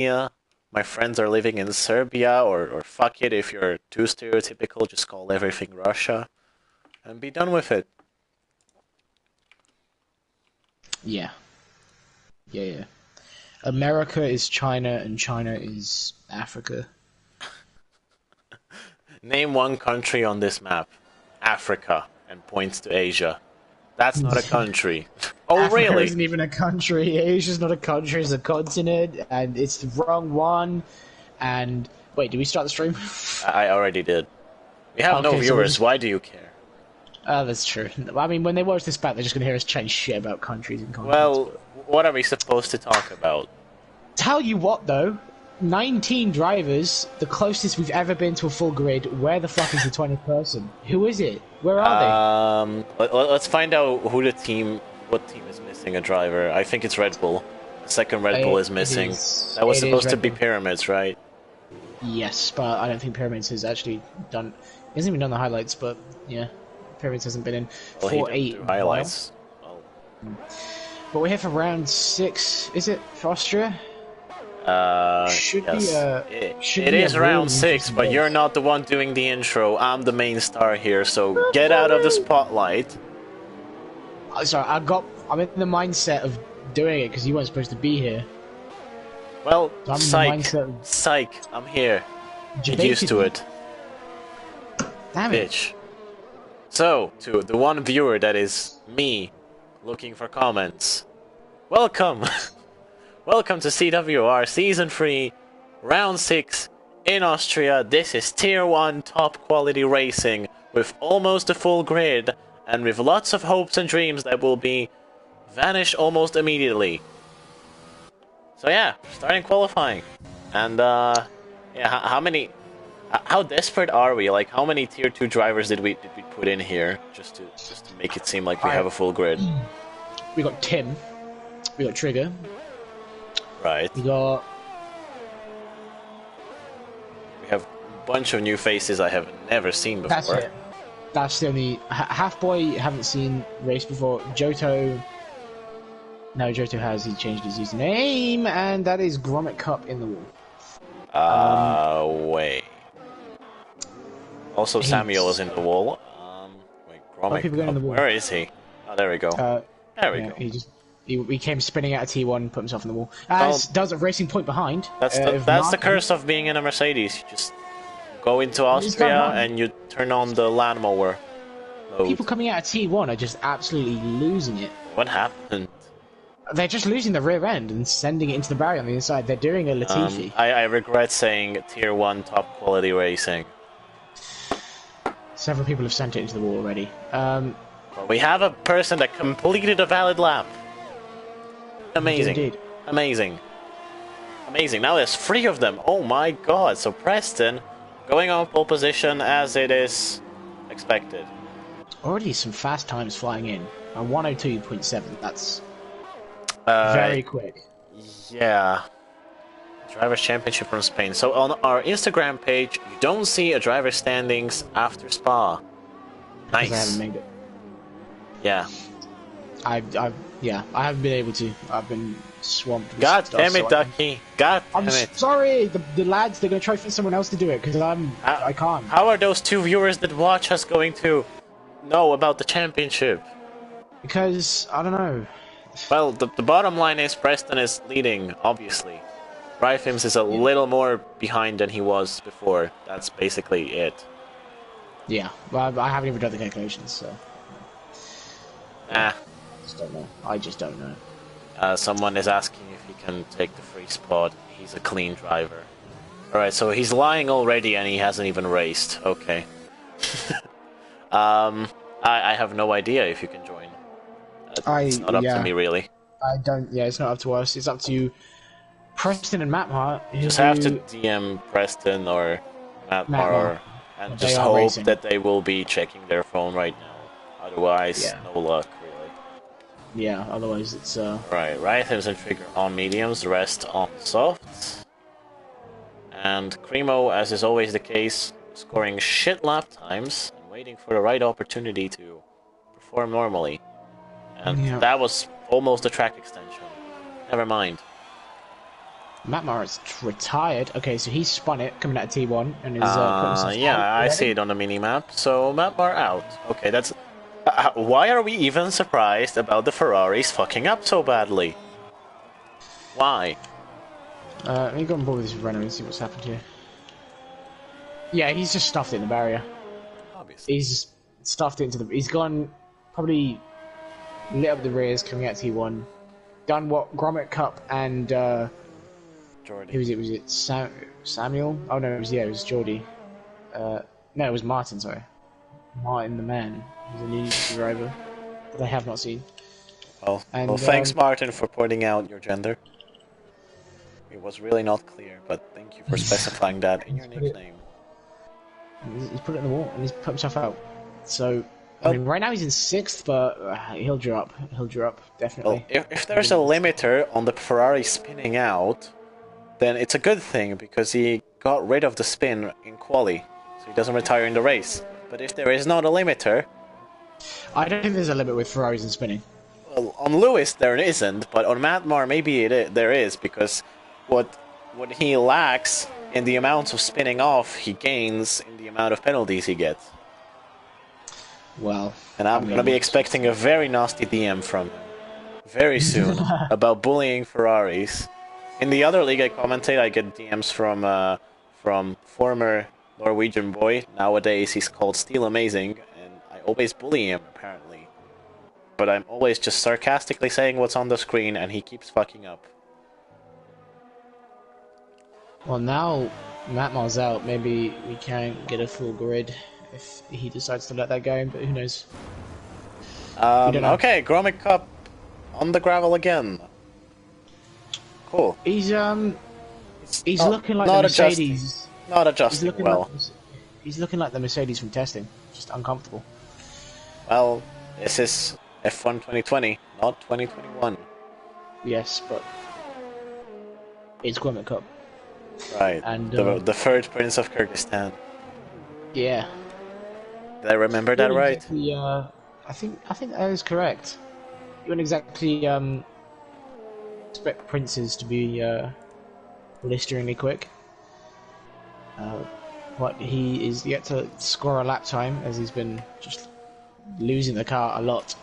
Romania. My friends are living in Serbia, or fuck it, if you're too stereotypical, just call everything Russia, and be done with it. Yeah. Yeah, yeah. America is China and China is Africa. Name one country on this map. Africa, and points to Asia. That's not a country. Oh, Africa really? isn't even a country. Asia's not a country, it's a continent, and it's the wrong one. And wait, did we start the stream? I already did. We have no Okay, so we're viewers, just... why do you care? Oh, that's true. I mean, when they watch this back, they're just gonna hear us change shit about countries and continents. Well, what are we supposed to talk about? Tell you what, though, 19 drivers, the closest we've ever been to a full grid. Where the fuck is the 20th person? Who is it? Where are Let's find out who the team, what team is missing a driver. I think it's Red Bull. The second Red Bull is missing. That was supposed to be Pyramids, right? they? Yes, but I don't think Pyramids has actually done... He hasn't even done the highlights, but yeah. Pyramids hasn't been in Well, for he didn't do highlights. Oh. But we're here for round 6. Is it for Austria? Should yes. be It is round 6, but you're not the one doing the intro. I'm the main star here, so get out of the spotlight. Sorry, I'm in the mindset of doing it because you weren't supposed to be here. Well, So psych, I'm here. Get used to it. Damn it. Bitch. So, to the one viewer that is me, looking for comments, welcome! Welcome to CWR Season 3, Round 6, in Austria. This is Tier 1 top quality racing, with almost a full grid, and with lots of hopes and dreams that will be vanished almost immediately. So yeah, starting qualifying. And yeah, how desperate are we? Like, how many Tier 2 drivers did we put in here just to make it seem like we have a full grid? We got Tim. We got Trigger. Right. We got... We have a bunch of new faces I have never seen before. That's it. That's the only... Half-Boy haven't seen race before. Johto... No, Johto has. He changed his username, and that is Grommet Cup in the wall. Wait. Also, Samuel is in the wall. Wait, Grommet people going in the wall. Where is he? Oh, there we go. There we go. He came spinning out of T1, put himself in the wall. As does a Racing Point behind. That's the curse of being in a Mercedes. You just go into Austria and you turn on the lawnmower mode. People coming out of T1 are just absolutely losing it. What happened? They're just losing the rear end and sending it into the barrier on the inside. They're doing a Latifi. I regret saying Tier 1 top quality racing. Several people have sent it into the wall already. Well, we have a person that completed a valid lap. Amazing. Indeed. Amazing. Amazing. Now there's 3 of them. Oh my god. So Preston going on pole position as it is expected. Already some fast times flying in. 102.7. That's very quick. Yeah. Drivers' Championship from Spain. So on our Instagram page, you don't see a driver standings after Spa. Nice. I haven't made it. Yeah. I haven't been able to. I've been swamped with God stuff, damn it, Ducky. God damn it. I'm sorry, the lads, they're going to try to find someone else to do it, because I can't. How are those 2 viewers that watch us going to know about the championship? Because, I don't know. Well, the bottom line is Preston is leading, obviously. Rifems is a little more behind than he was before. That's basically it. Yeah, well, I haven't even done the calculations, so... Ah. I just don't know. Someone is asking if he can take the free spot. He's a clean driver. Alright, so he's lying already and he hasn't even raced. Okay. I have no idea if you can join. It's not up to me, really. I don't... Yeah, it's not up to us. It's up to Preston and Matmar. You just have to DM Preston or Matmar and just hope that they will be checking their phone right now. Otherwise, no luck, really. Yeah, otherwise it's... Right, Rhythms and Trigger on mediums, the rest on softs. And Cremo, as is always the case, scoring shit lap times and waiting for the right opportunity to perform normally. And that was almost a track extension. Never mind. Matt Morris retired. Okay, so he spun it coming out of T1 and is putting himself Yeah, out I see already. it on the mini-map. So, Mapmar out. Okay, that's... why are we even surprised about the Ferraris fucking up so badly? Why? Let me go on board with this Renault and see what's happened here. Yeah, he's just stuffed it in the barrier. Obviously. He's just stuffed it into the... He's gone, probably lit up the rears coming out T1. Done what Gromit Cup and... Jordy. who was it? Was it Samuel? Oh no, it was Geordie. No, it was Martin, sorry. Martin the man. He's a new driver that I have not seen. Well, thanks, Martin, for pointing out your gender. It was really not clear, but thank you for specifying that in your nickname. He's put it in the wall and he's put himself out. So, I mean, right now he's in 6th, but he'll drop. He'll drop, definitely. Well, if there's a limiter on the Ferrari spinning out, then it's a good thing, because he got rid of the spin in quali, so he doesn't retire in the race. But if there is not a limiter... I don't think there's a limit with Ferraris and spinning. Well, on Lewis there isn't, but on Matmar maybe there is, because what he lacks in the amount of spinning off, he gains in the amount of penalties he gets. Well... And I'm going to be expecting a very nasty DM from him very soon about bullying Ferraris. In the other league I commentate, I get DMs from former Norwegian boy. Nowadays he's called Steel Amazing, and I always bully him, apparently. But I'm always just sarcastically saying what's on the screen, and he keeps fucking up. Well, now Matmar's out, maybe we can get a full grid if he decides to let that go, but who knows? Okay, Gromit Cup on the gravel again. Cool. He's not, looking like not the Mercedes. Not adjusting well. He's looking like the Mercedes from testing, just uncomfortable. Well, this is F1 2020, not 2021. Yes, but it's Gromit Cup. Right, and the third Prince of Kyrgyzstan. Yeah. Did I remember that right? Exactly, I think that is correct. You wouldn't exactly expect princes to be blisteringly quick. But he is yet to score a lap time, as he's been just losing the car a lot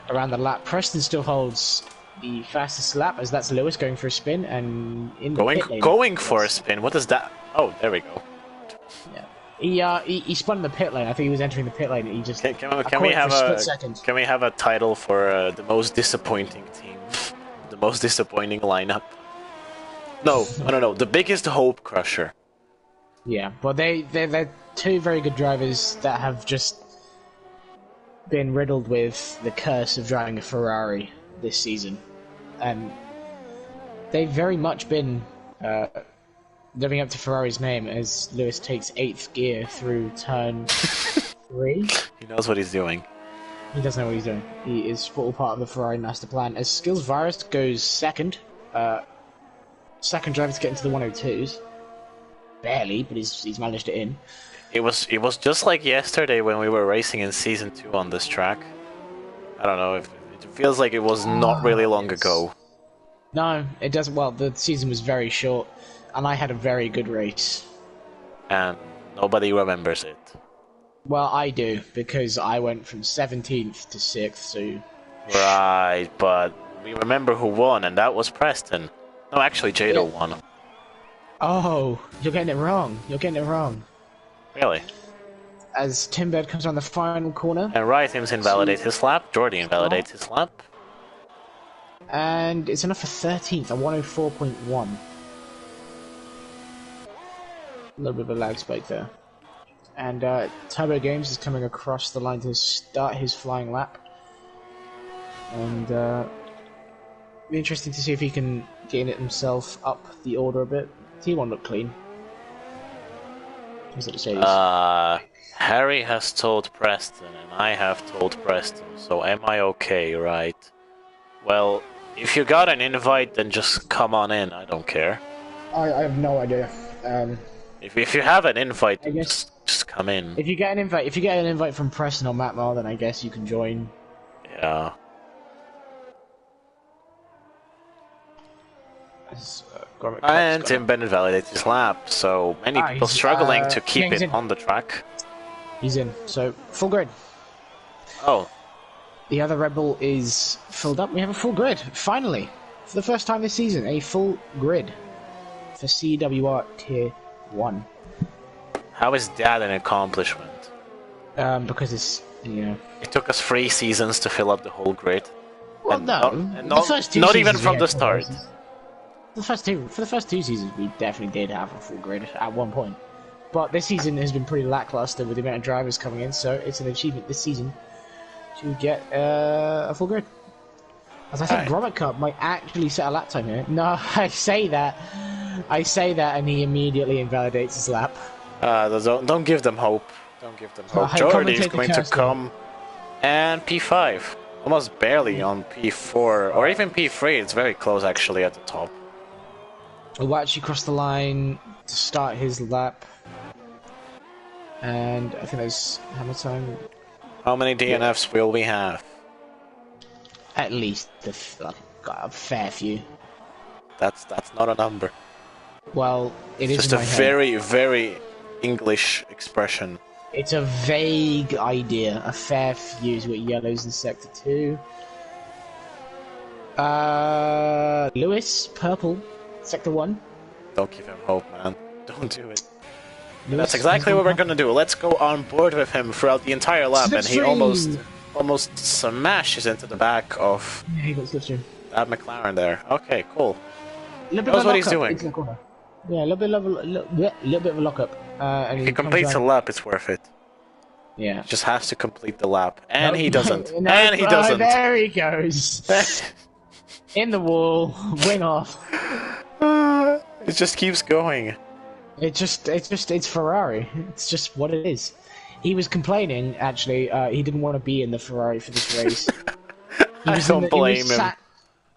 around the lap. Preston still holds the fastest lap, as that's Lewis going for a spin and in the pit lane. Going for a spin. What is that? Oh, there we go. Yeah, he spun in the pit lane. I think he was entering the pit lane. And he just can we have a title for the most disappointing team, the most disappointing lineup? No, the biggest hope crusher. Yeah, but they're two very good drivers that have just been riddled with the curse of driving a Ferrari this season. They've very much been living up to Ferrari's name as Lewis takes 8th gear through turn 3. He knows what he's doing. He doesn't know what he's doing. He is all part of the Ferrari master plan. As Skills Virus goes second, second driver to get into the 102s. Barely, but he's managed it in. It was just like yesterday when we were racing in Season 2 on this track. I don't know, if it feels like it was not really long ago. No, it doesn't. Well, the season was very short, and I had a very good race. And nobody remembers it. Well, I do, because I went from 17th to 6th, so... Right, but we remember who won, and that was Preston. No, actually, Jado won. Oh, you're getting it wrong. Really? As Timbed comes on the final corner. And Rythims invalidates his lap, Jordy invalidates his lap. And it's enough for 13th, a 104.1. A little bit of a lag spike there. And Turbo Games is coming across the line to start his flying lap. And be interesting to see if he can gain it himself up the order a bit. T1 looked clean. Harry has told Preston, and I have told Preston, so am I okay, right? Well, if you got an invite, then just come on in, I don't care. I have no idea. If you have an invite, I guess just come in. If you get an invite from Preston or Matt Mar, then I guess you can join. Yeah. And Tim Bennett validates his lap, so many people struggling to keep it on the track. He's in, so full grid. Oh. The other Red Bull is filled up. We have a full grid, finally. For the first time this season, a full grid for CWR Tier 1. How is that an accomplishment? Because it's, you know... It took us 3 seasons to fill up the whole grid. Well, and the first 2 not even seasons from the start. For the first two seasons, we definitely did have a full grid at one point. But this season has been pretty lackluster with the amount of drivers coming in, so it's an achievement this season to get a full grid. As I think Grommet Cup might actually set a lap time here. No, I say that, and he immediately invalidates his lap. Don't give them hope. Don't give them hope. Jordy is going to come, and P5, almost barely on P4 or even P3. It's very close actually at the top. Will actually cross the line to start his lap, and I think there's hammer time. How many DNFs will we have? At least a fair few. That's not a number. Well, it is just a very, very English expression. It's a vague idea. A fair few is what yellows in Sector 2. Lewis, purple, Sector 1. Don't give him hope, man. Don't do it. Lewis, that's exactly what we're gonna do. Let's go on board with him throughout the entire lap, and he almost smashes into the back of that McLaren there. Okay, cool. Knows what he's doing. Yeah, a little bit of a lockup. And if he completes a lap, it's worth it. Yeah. Just has to complete the lap, and he doesn't. And he doesn't. There he goes. In the wall, wing off. It just keeps going. It's Ferrari. It's just what it is. He was complaining, actually, he didn't want to be in the Ferrari for this race. I don't blame him.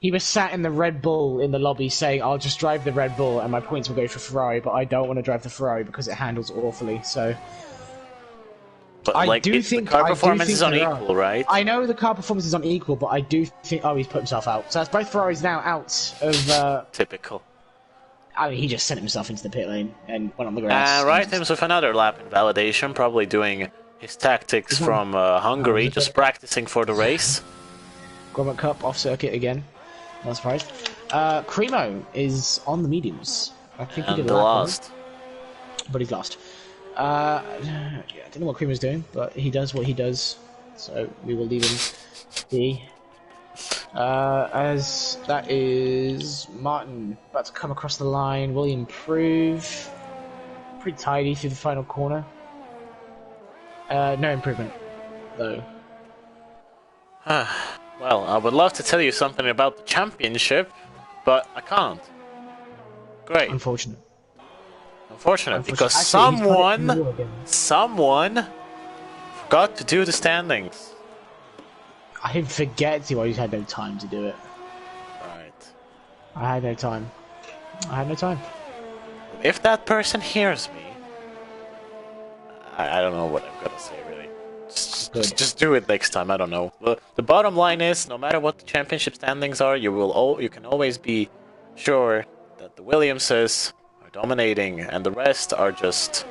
He was sat in the Red Bull in the lobby saying, I'll just drive the Red Bull and my points will go for Ferrari, but I don't want to drive the Ferrari because it handles awfully, so... But the car performance is unequal, right? I know the car performance is unequal, but I do think... Oh, he's put himself out. So that's both Ferraris now out of... Typical. I mean, he just sent himself into the pit lane and went on the grass. Right, him's with another lap invalidation, probably doing his tactics from Hungary, just practicing for the race. Grommet Cup off circuit again. Not surprised. Cremo is on the mediums. I think he did lost. But he's lost. I don't know what Cremo's doing, but he does what he does. So we will leave him be. As that is Martin about to come across the line. Will he improve? Pretty tidy through the final corner. No improvement, though. Well, I would love to tell you something about the championship, but I can't. Great. Unfortunate. Unfortunate, because actually, someone forgot to do the standings. I didn't forget to, I just had no time to do it. Right. I had no time. If that person hears me, I don't know what I'm gonna say, really. Just do it next time, I don't know. The bottom line is, no matter what the championship standings are, you can always be sure that the Williamses are dominating, and the rest are just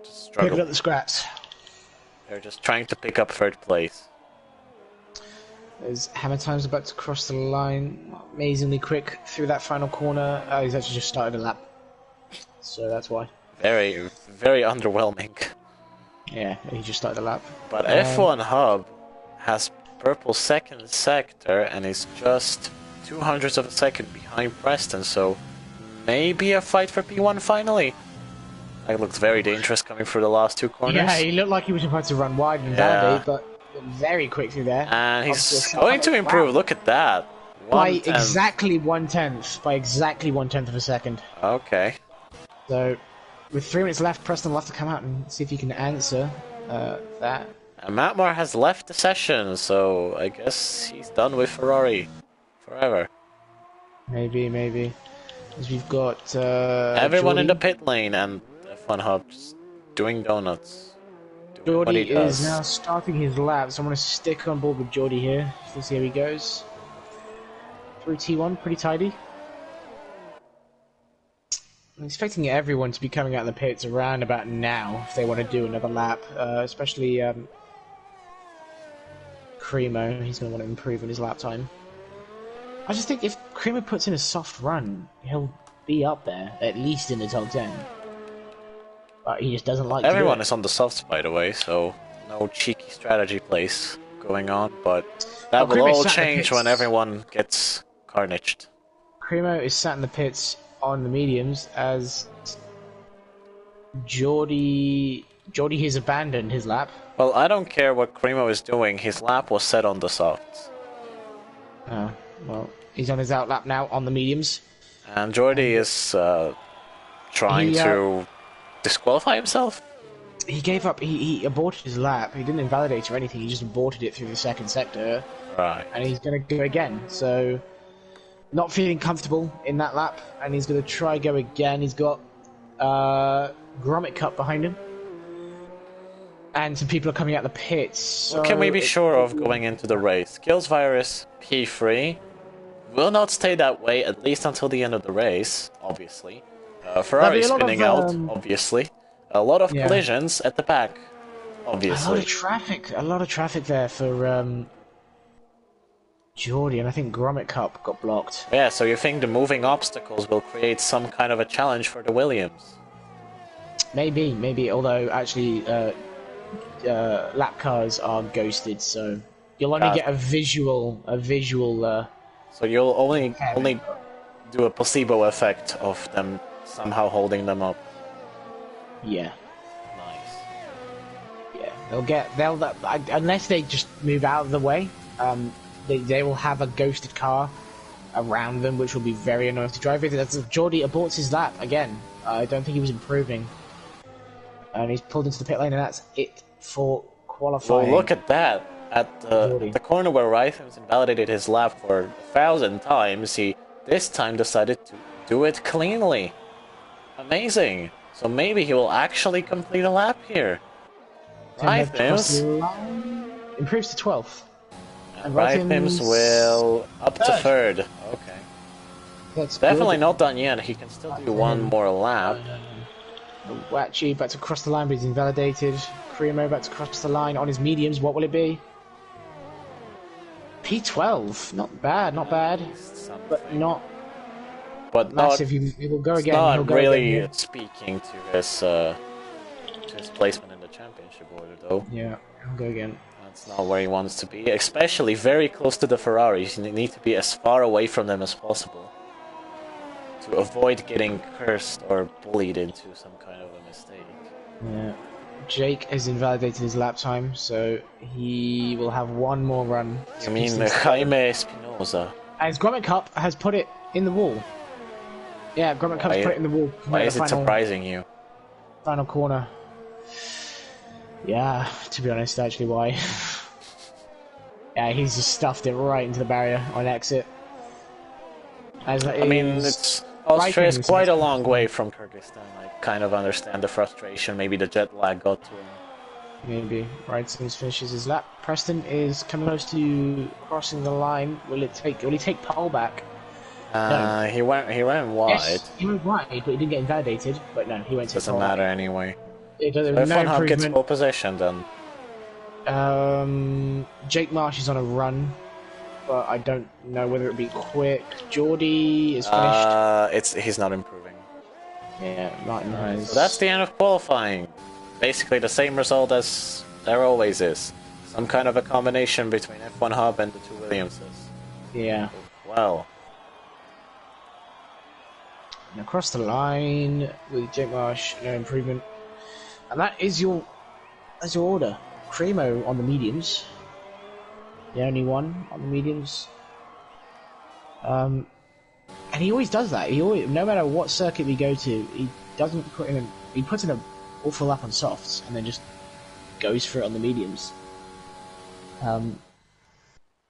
struggling. Picking up the scraps. They're just trying to pick up third place. There's Hammer Time's about to cross the line amazingly quick through that final corner. He's actually just started a lap. So that's why. Very, very underwhelming. Yeah, he just started a lap. But F1 Hub has purple second sector and is just 0.02 of a second behind Preston, so maybe a fight for P1 finally. That looks very dangerous coming through the last 2 corners. Yeah, he looked like he was about to run wide and validate, but very quick through there. And he's going to improve, wow. Look at that. By exactly 1/10. By exactly 1/10 of a second. Okay. So, with 3 minutes left, Preston will have to come out and see if he can answer that. And Matt Moore has left the session, so I guess he's done with Ferrari forever. Maybe. As we've got everyone in the pit lane and F1 Hub just doing donuts. Jordy is now starting his lap, so I'm going to stick on board with Jordy here. Let's see how he goes. Through T1, pretty tidy. I'm expecting everyone to be coming out of the pits around about now if they want to do another lap, especially Cremo. He's going to want to improve on his lap time. I just think if Cremo puts in a soft run, he'll be up there, at least in the top 10. But he just doesn't like Everyone to do it. is on the softs, by the way, so no cheeky strategy plays going on, but that will Cremo's all sat in the change pits. when everyone gets carnaged. Cremo is sat in the pits on the mediums as Geordie has abandoned his lap. Well, I don't care what Cremo is doing, his lap was set on the softs. Oh, well, he's on his out lap now on the mediums. And Jordy is trying to disqualify himself? He gave up, he aborted his lap. He didn't invalidate or anything, he just aborted it through the second sector. Right. And he's going to go again, so not feeling comfortable in that lap, and he's going to try go again. He's got Gromit Cup behind him. And some people are coming out the pits. So what can we be sure of going into the race? Kills Virus P3 will not stay that way at least until the end of the race, obviously. Ferrari spinning out, obviously. A lot of collisions at the back, obviously. A lot of traffic there for Geordie, and I think Gromit Cup got blocked. Yeah, so you think the moving obstacles will create some kind of a challenge for the Williams? Maybe, although actually lap cars are ghosted, so you'll only get a visual. So you'll only do a placebo effect of them somehow holding them up. Yeah. Nice. Yeah, they'll unless they just move out of the way. They will have a ghosted car around them, which will be very annoying to drive with. That's Geordie aborts his lap again. I don't think he was improving, and he's pulled into the pit lane, and that's it for qualifying. Well, look at that. At the corner where Rytham's invalidated his lap for 1,000 times, he this time decided to do it cleanly. Amazing. So maybe he will actually complete a lap here. Rythams improves to 12th. And Rythams will up to 3rd. Okay. That's definitely good. not done yet. He can still do one more lap. Watchy about to cross the line, but he's invalidated. Cremo about to cross the line on his mediums. What will it be? P12. Not bad, but not massive. He will go again. Not He'll go really again. speaking to his placement in the championship order, though. Yeah, he'll go again. That's not where he wants to be, especially very close to the Ferraris. You need to be as far away from them as possible to avoid getting cursed or bullied into some kind of a mistake. Yeah. Jake has invalidated his lap time, so he will have one more run. You mean Jaime Espinosa? And his Gromit Cup has put it in the wall. Yeah, Gromit Cup's put it in the wall. Why is it surprising you? Final corner. Yeah, to be honest, actually, why? Yeah, he's just stuffed it right into the barrier on exit. I mean, Austria is quite a long way from Kyrgyzstan. I kind of understand the frustration. Maybe the jet lag got to him. Maybe. Wrightson's finishes his lap. Preston is coming close to crossing the line. Will he take pole back? No. He went wide. Yes, he went wide, but he didn't get invalidated. But no, he went to doesn't matter anyway. It doesn't. So if no Hub gets pole position, then Jake Marsh is on a run, but I don't know whether it be quick. Geordie is finished. He's not improving. Yeah, Martin has. So that's the end of qualifying. Basically the same result as there always is. Some kind of a combination between F1 Hub and the two Williamses. Yeah. Well. And across the line with Jake Marsh, no improvement. And that's your order. Cremo on the mediums. The only one on the mediums. And he always does that. No matter what circuit we go to, he doesn't put in he puts in an awful lap on softs and then just goes for it on the mediums.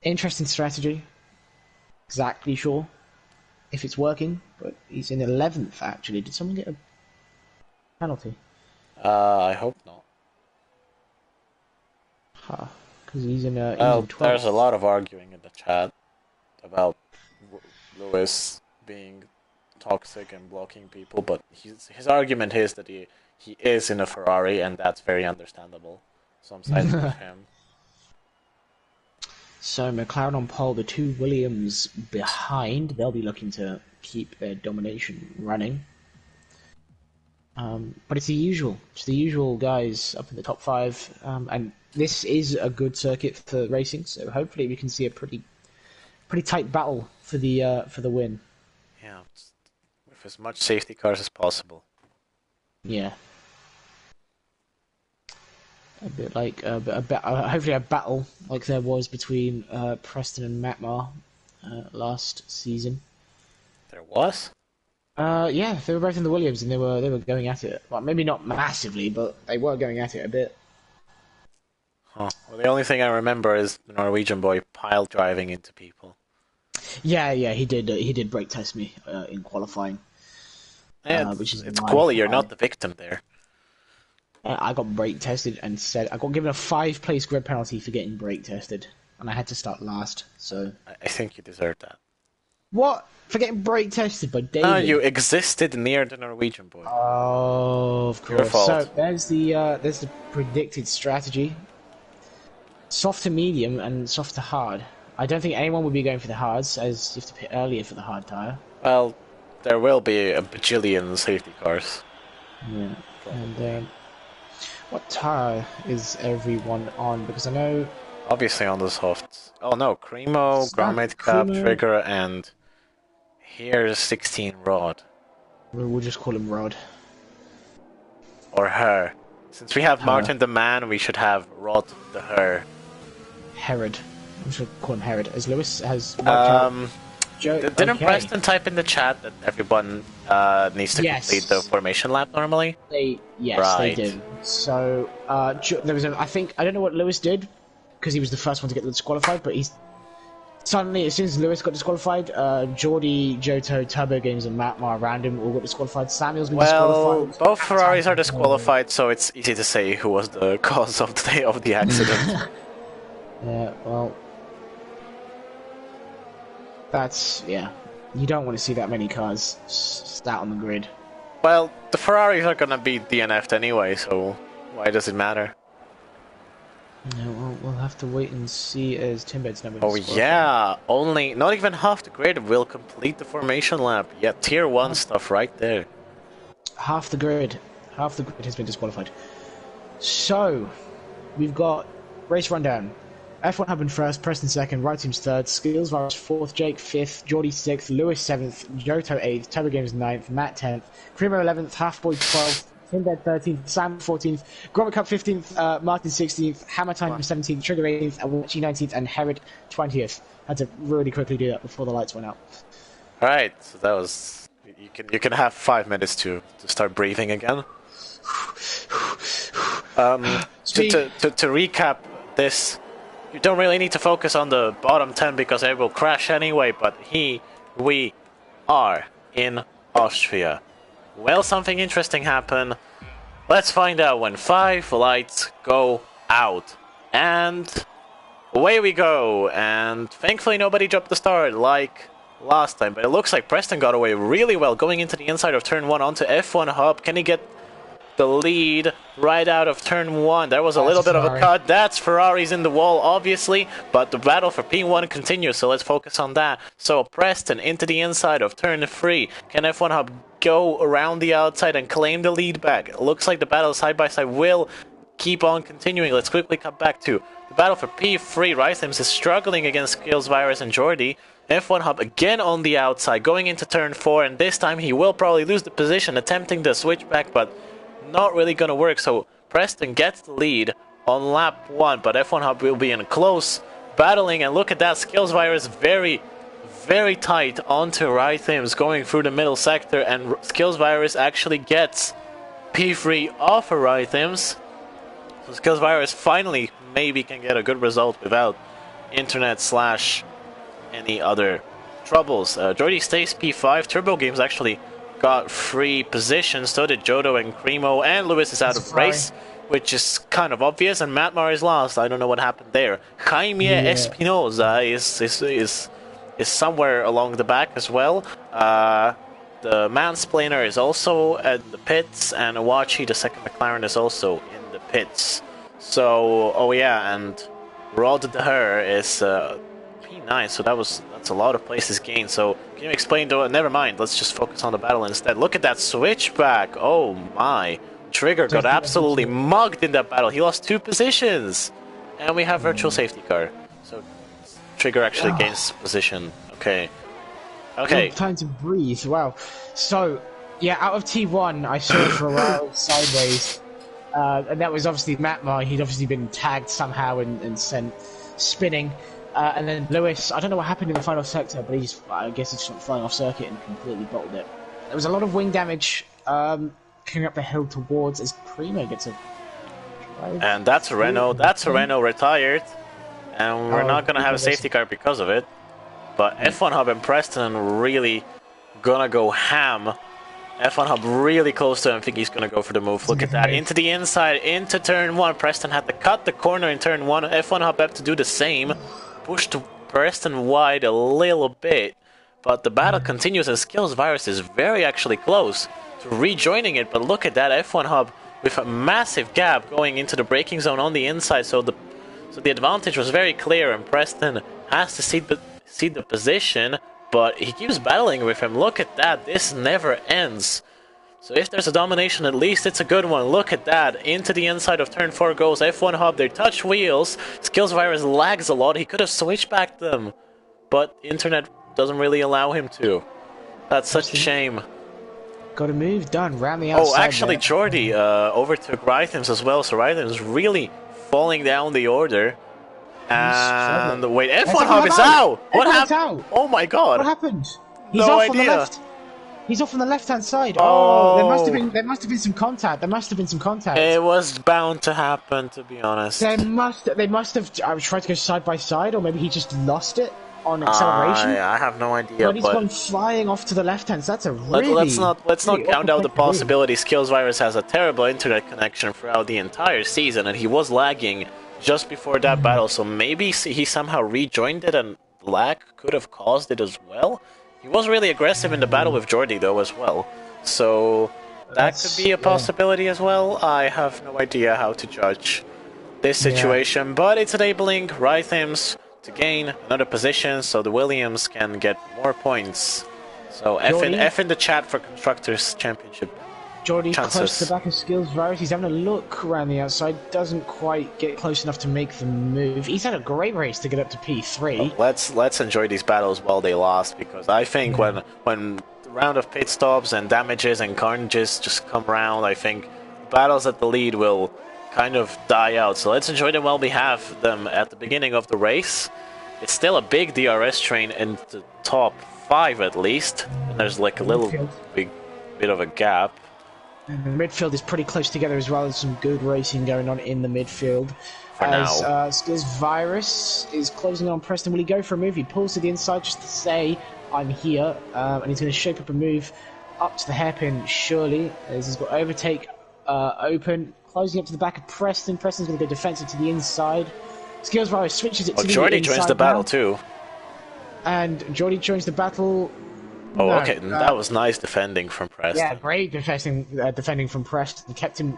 Interesting strategy. Exactly sure if it's working, but he's in 11th actually. Did someone get a penalty? I hope not. Because he's in a. Well, there's a lot of arguing in the chat about Lewis being toxic and blocking people, but his argument is that he is in a Ferrari, and that's very understandable. So I'm siding with him. So McLaren on pole, the two Williams behind. They'll be looking to keep their domination running. But it's the usual. It's the usual guys up in the top five. And this is a good circuit for racing, so hopefully we can see a pretty tight battle for the win. Yeah, with as much safety cars as possible. Yeah. A bit like hopefully a battle like there was between Preston and Matmar last season. There was? Yeah, they were both in the Williams and they were going at it. Well, maybe not massively, but they were going at it a bit. Huh. Well, the only thing I remember is the Norwegian boy pile driving into people. Yeah, he did brake test me in qualifying. Yeah, which is it's quali. You're not the victim there. I got brake tested and said I got given a 5-place grid penalty for getting brake tested, and I had to start last. So I think you deserve that. What? For getting brake tested by David? No, you existed near the Norwegian boy. Oh, of course. Your fault. So there's the predicted strategy: soft to medium and soft to hard. I don't think anyone would be going for the hards, as you have to pit earlier for the hard tire. Well, there will be a bajillion safety cars. Yeah. And what tire is everyone on? Because I know. Obviously on the softs. Oh no, Cremo, Gromit Cup, Trigger, and here's 16 Rod. We'll just call him Rod. Or her. Since we have Martin the man, we should have Rod the her. Herod. I'm just going to call him Herod. As Lewis has... Didn't Preston type in the chat that everyone needs to complete the formation lap normally? Yes, they did. So, there was I don't know what Lewis did, because he was the first one to get disqualified, but suddenly, as soon as Lewis got disqualified, Geordie, Johto, Turbo Games, and Matmar random all got disqualified. Samuel's been disqualified. Both Ferraris are disqualified, so it's easy to say who was the cause of the accident. Yeah, well, you don't want to see that many cars just out on the grid. Well, the Ferraris are gonna be DNF'd anyway, so why does it matter? No, we'll have to wait and see as Timbed's number. Oh yeah, not even half the grid will complete the formation lap. Yeah, tier 1 stuff right there. Half the grid has been disqualified. So, we've got race rundown. F1 Hub in first, Preston second, Right Team's third, Skills Virus fourth, Jake fifth, Geordie sixth, Lewis seventh, Johto eighth, Turbo Games ninth, Matt 10th, Cremo 11th, Halfboy 12th, Timbed 13th, Sam 14th, Gromit Cup 15th, Martin 16th, Hammer Time 17th, Trigger 18th, Awachi 19th, and Herod 20th. Had to really quickly do that before the lights went out. Alright, so that was... You can have 5 minutes to start breathing again. To recap this... You don't really need to focus on the bottom 10 because they will crash anyway, but we are in Austria. Will something interesting happen? Let's find out when 5 lights go out. And away we go. And thankfully nobody dropped the start like last time. But it looks like Preston got away really well going into the inside of turn 1 onto F1 Hub. Can he get the lead right out of turn 1? There was a little bit of a cut. That's Ferrari's in the wall, obviously, but the battle for P1 continues, so let's focus on that. So Preston into the inside of turn 3. Can F1 Hub go around the outside and claim the lead back? It looks like the battle side by side will keep on continuing. Let's quickly come back to the battle for P3. Rysthems is struggling against Skills Virus and Geordie. F1 Hub again on the outside, going into turn 4, and this time he will probably lose the position, attempting the switchback, but not really gonna work. So Preston gets the lead on lap 1, but F1 Hub will be in close battling, and look at that, Skills Virus very, very tight onto Rysthems going through the middle sector, and Skills Virus actually gets P3 off of Rysthems. So Skills Virus finally maybe can get a good result without internet / any other troubles. Geordie stays P5. Turbo Games actually got 3 positions, so did Johto and Cremo, and Lewis is out of race, which is kind of obvious, and Matmar is lost. I don't know what happened there. Jaime Espinoza is somewhere along the back as well. the Mansplainer is also at the pits, and Awachi, the second McLaren, is also in the pits. So, oh yeah, and Rod de Her is P9, so that's a lot of places gained. So, can you explain to never mind, let's just focus on the battle instead. Look at that switchback, oh my. Trigger got absolutely mugged in that battle. He lost 2 positions. And we have virtual safety car. So, Trigger actually gains position. Okay. Okay. Time to breathe. Wow. So, yeah, out of T1, I saw Ferrari sideways, and that was obviously Matmar. He'd obviously been tagged somehow and sent spinning. And then Lewis, I don't know what happened in the final sector, but I guess he just went flying off circuit and completely bottled it. There was a lot of wing damage coming up the hill towards as Primo gets a drive. And that's a Renault. That's a Renault retired, and we're not gonna have a safety car because of it. But F1 Hub and Preston really gonna go ham. F1 Hub really close to him. I think he's gonna go for the move. Look at that. Into the inside, into turn 1. Preston had to cut the corner in turn 1. F1 Hub had to do the same. Pushed Preston wide a little bit. But the battle continues, and Skills Virus is very actually close to rejoining it. But look at that. F1 Hub with a massive gap going into the braking zone on the inside. So the advantage was very clear, and Preston has to cede the position, but he keeps battling with him. Look at that, this never ends. So if there's a domination, at least it's a good one. Look at that, into the inside of turn 4 goes F1 Hub. They touch wheels. Skills Virus lags a lot. He could have switched back them, but internet doesn't really allow him to. That's such a shame. Got a move done, round the outside. Oh, actually, Jordy overtook Rythms as well, so Rythms really falling down the order. And wait, F1 Hub is out! What happened? Oh my god! What happened? He's no off idea. On the left. He's off on the left-hand side. Oh, there must have been some contact. There must have been some contact. It was bound to happen, to be honest. They must have. I tried to go side by side, or maybe he just lost it on acceleration. I have no idea. But he's gone flying off to the left-hand. So that's a really. Let's not count out the possibility. Skills Virus has a terrible internet connection throughout the entire season, and he was lagging just before that battle, so maybe he somehow rejoined it and lag could have caused it as well. He was really aggressive in the battle with Jordy though as well, so that could be a possibility as well. I have no idea how to judge this situation, but it's enabling Rythms to gain another position so the Williams can get more points. So F in the chat for Constructors Championship. Jordy close to the back of Skills Virus. He's having a look around the outside. Doesn't quite get close enough to make the move. He's had a great race to get up to P3. Well, let's enjoy these battles while they last, because I think when the round of pit stops and damages and carnages just come around, I think battles at the lead will kind of die out. So let's enjoy them while we have them at the beginning of the race. It's still a big DRS train in the top 5 at least, and there's like a little bit of a gap. And the midfield is pretty close together as well. There's some good racing going on in the midfield. For now. Skills Virus is closing on Preston. Will he go for a move? He pulls to the inside just to say, I'm here. And he's going to shape up a move up to the hairpin, surely. As he's got overtake open. Closing up to the back of Preston. Preston's going to go defensive to the inside. Skills Virus switches it to the inside. Jordy joins the battle too. And Jordy joins the battle. Oh, no, okay, that was nice defending from Preston. Yeah, great defending from Preston. Kept him,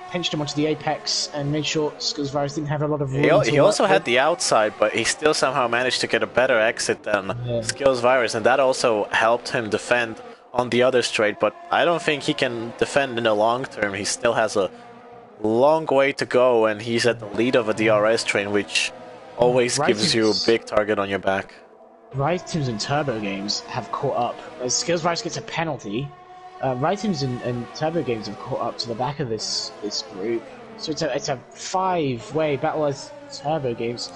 pinched him onto the apex and made sure Skills Virus didn't have a lot of room. He also had the outside, but he still somehow managed to get a better exit than Skills Virus, and that also helped him defend on the other straight, but I don't think he can defend in the long term. He still has a long way to go, and he's at the lead of a DRS train, which always gives you a big target on your back. Rythms and Turbo Games have caught up. As Skills Virus gets a penalty, Rythms and Turbo Games have caught up to the back of this group. So it's a 5-way battle as Turbo Games.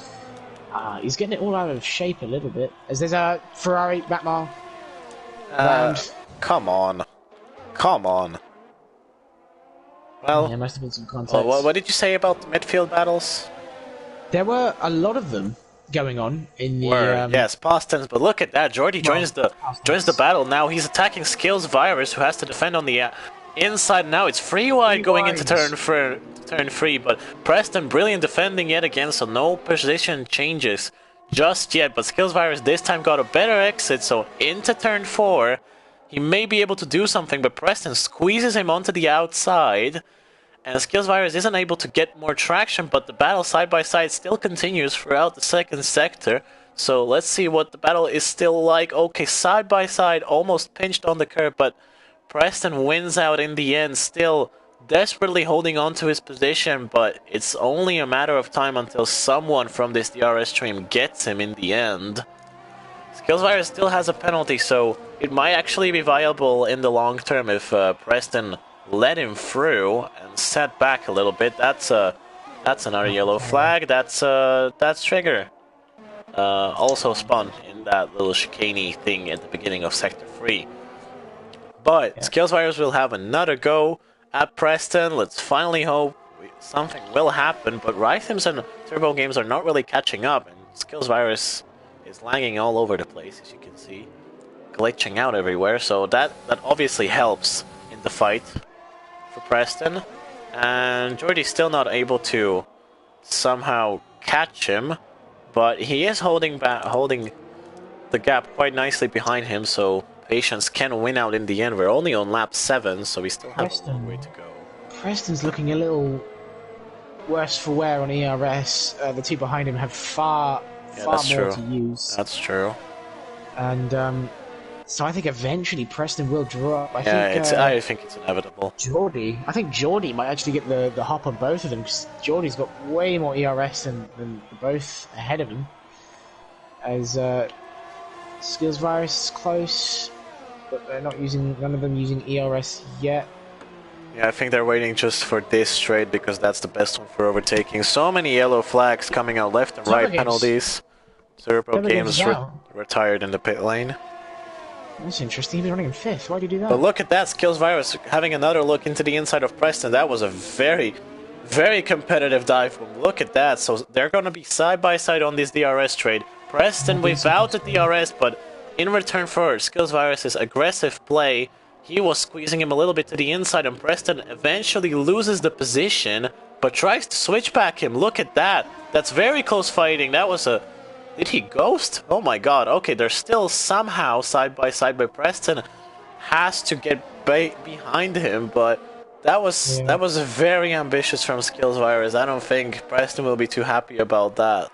He's getting it all out of shape a little bit. As there's a Ferrari, Matmar. Come on. Come on. Well, there must have been some contact. What did you say about the midfield battles? There were a lot of them going on in the yes, past tense, but look at that. Jordy joins the battle now. He's attacking Skills Virus, who has to defend on the inside now. It's free wide going into turn 3, but Preston brilliant defending yet again, so no position changes just yet. But Skills Virus this time got a better exit, so into turn 4, he may be able to do something, but Preston squeezes him onto the outside, and Skills Virus isn't able to get more traction, but the battle side by side still continues throughout the second sector. So let's see what the battle is still like. Okay, side by side, almost pinched on the curb, but Preston wins out in the end, still desperately holding on to his position, but it's only a matter of time until someone from this DRS stream gets him in the end. Skills Virus still has a penalty, so it might actually be viable in the long term if Preston let him through and set back a little bit. That's another yellow flag. That's Trigger. Also spun in that little chicane thing at the beginning of Sector 3. But Skills Virus will have another go at Preston. Let's finally hope something will happen. But Rhythms and Turbo Games are not really catching up, and Skills Virus is lagging all over the place, as you can see, glitching out everywhere. So that obviously helps in the fight for Preston, and Jordy's still not able to somehow catch him, but he is holding the gap quite nicely behind him, so Patience can win out in the end. We're only on lap 7, so we still have a long way to go. Preston's looking a little worse for wear on ERS. The two behind him have far more to use. That's true. And so I think eventually Preston will draw up. I think it's inevitable. I think Geordie might actually get the hop on both of them, because Geordie's got way more ERS than both ahead of him. As Skills Virus is close, but they're not using, none of them using ERS yet. Yeah, I think they're waiting just for this straight, because that's the best one for overtaking. So many yellow flags coming out left and right, penalties. Turbo Games retired in the pit lane. That's interesting. He's running in 5th. Why do you do that? But look at that. Skills Virus having another look into the inside of Preston. That was a very, very competitive dive boom. Look at that. So they're going to be side by side on this DRS trade. Preston without the DRS, but in return for Skills Virus's aggressive play, he was squeezing him a little bit to the inside, and Preston eventually loses the position, but tries to switch back him. Look at that. That's very close fighting. That was a... Did he ghost? Oh my god. Okay, they're still somehow side by side, but Preston has to get behind him, but that was very ambitious from Skills Virus. I don't think Preston will be too happy about that.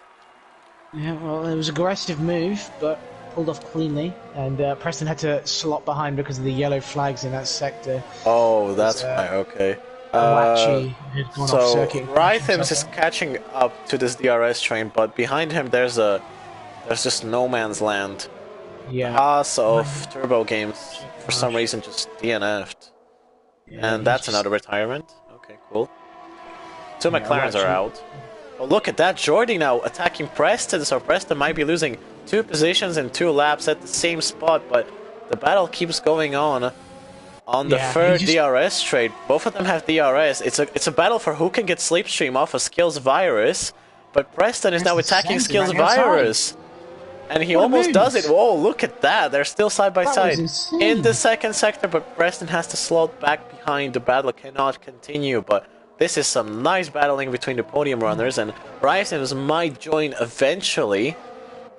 Yeah, well, it was an aggressive move, but pulled off cleanly, and Preston had to slot behind because of the yellow flags in that sector. Oh, that's why, okay. So Rhythms is catching up to this DRS train, but behind him there's just no man's land. Yeah. Haas of Turbo Games for some reason just DNF'd. Yeah, and that's another retirement. Okay, cool. Two McLarens are out. Oh, look at that. Jordy now attacking Preston, so Preston might be losing 2 positions in 2 laps at the same spot, but the battle keeps going on the third DRS trade. Both of them have DRS. It's a battle for who can get Slipstream off of Skills Virus, but Preston is now attacking Skills Virus. And he almost does it. Whoa, look at that. They're still side by side in the second sector, but Preston has to slot back behind. The battle cannot continue, but this is some nice battling between the podium runners, and Rhythms might join eventually.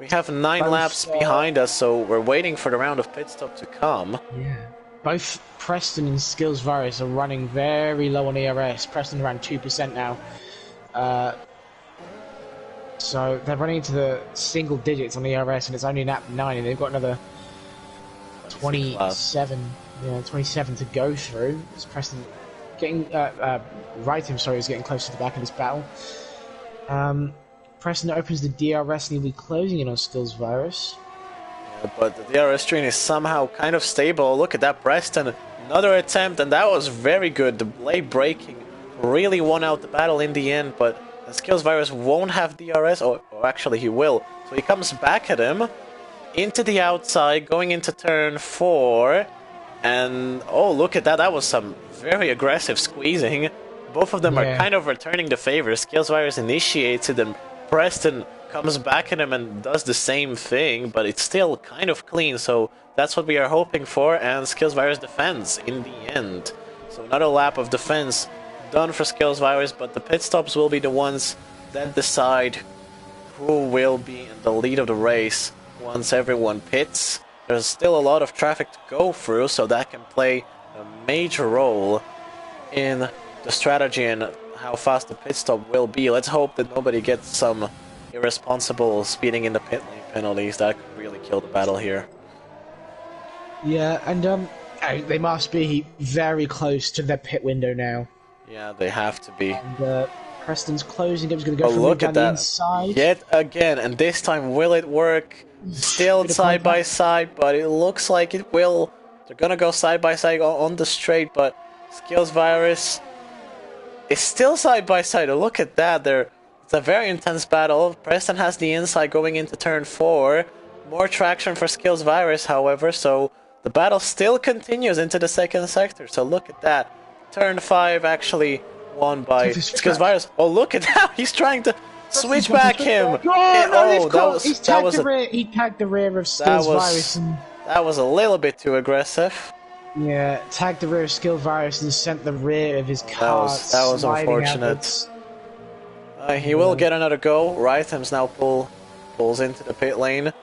We have 9 laps behind us, so we're waiting for the round of pit stop to come. Yeah. Both Preston and Skills Virus are running very low on ERS. Preston around 2% now. So they're running into the single digits on ERS, and it's only lap 9, and they've got another 27 to go through. It's Preston getting Rhythms, is getting close to the back of this battle. Preston opens the DRS and he'll be closing in on Skills Virus. Yeah, but the DRS train is somehow kind of stable. Look at that, Preston. Another attempt, and that was very good. The blade braking really won out the battle in the end, but the Skills Virus won't have DRS, or actually he will. So he comes back at him, into the outside, going into turn 4, and oh, look at that. That was some very aggressive squeezing. Both of them are kind of returning the favor. Skills Virus initiates it, and Preston comes back at him and does the same thing, but it's still kind of clean, so that's what we are hoping for, and Skills Virus defends in the end. So another lap of defense done for Skills Virus, but the pit stops will be the ones that decide who will be in the lead of the race once everyone pits. there's still a lot of traffic to go through, so that can play a major role in the strategy and how fast the pit stop will be. Let's hope that nobody gets some irresponsible speeding in the pit lane penalties. That could really kill the battle here. Yeah, and they must be very close to their pit window now. Yeah, they have to be. And Preston's closing it. He's going to go for look down at the that inside. yet again, and this time will it work? Still side by side, but it looks like it will. They're gonna go side by side on the straight, but Skills Virus is still side by side. Look at that! It's a very intense battle. Preston has the inside going into turn 4. More traction for Skills Virus, however, so the battle still continues into the second sector. So look at that. Turn 5 actually won by Skills Virus. Oh, look at that! He's trying to switch back him. He tagged the rear of Skills Virus. That was a little bit too aggressive. Yeah, tagged the rear of Skills Virus and sent the rear of his car. That was unfortunate. He will get another go. Rhythms now pulls into the pit lane.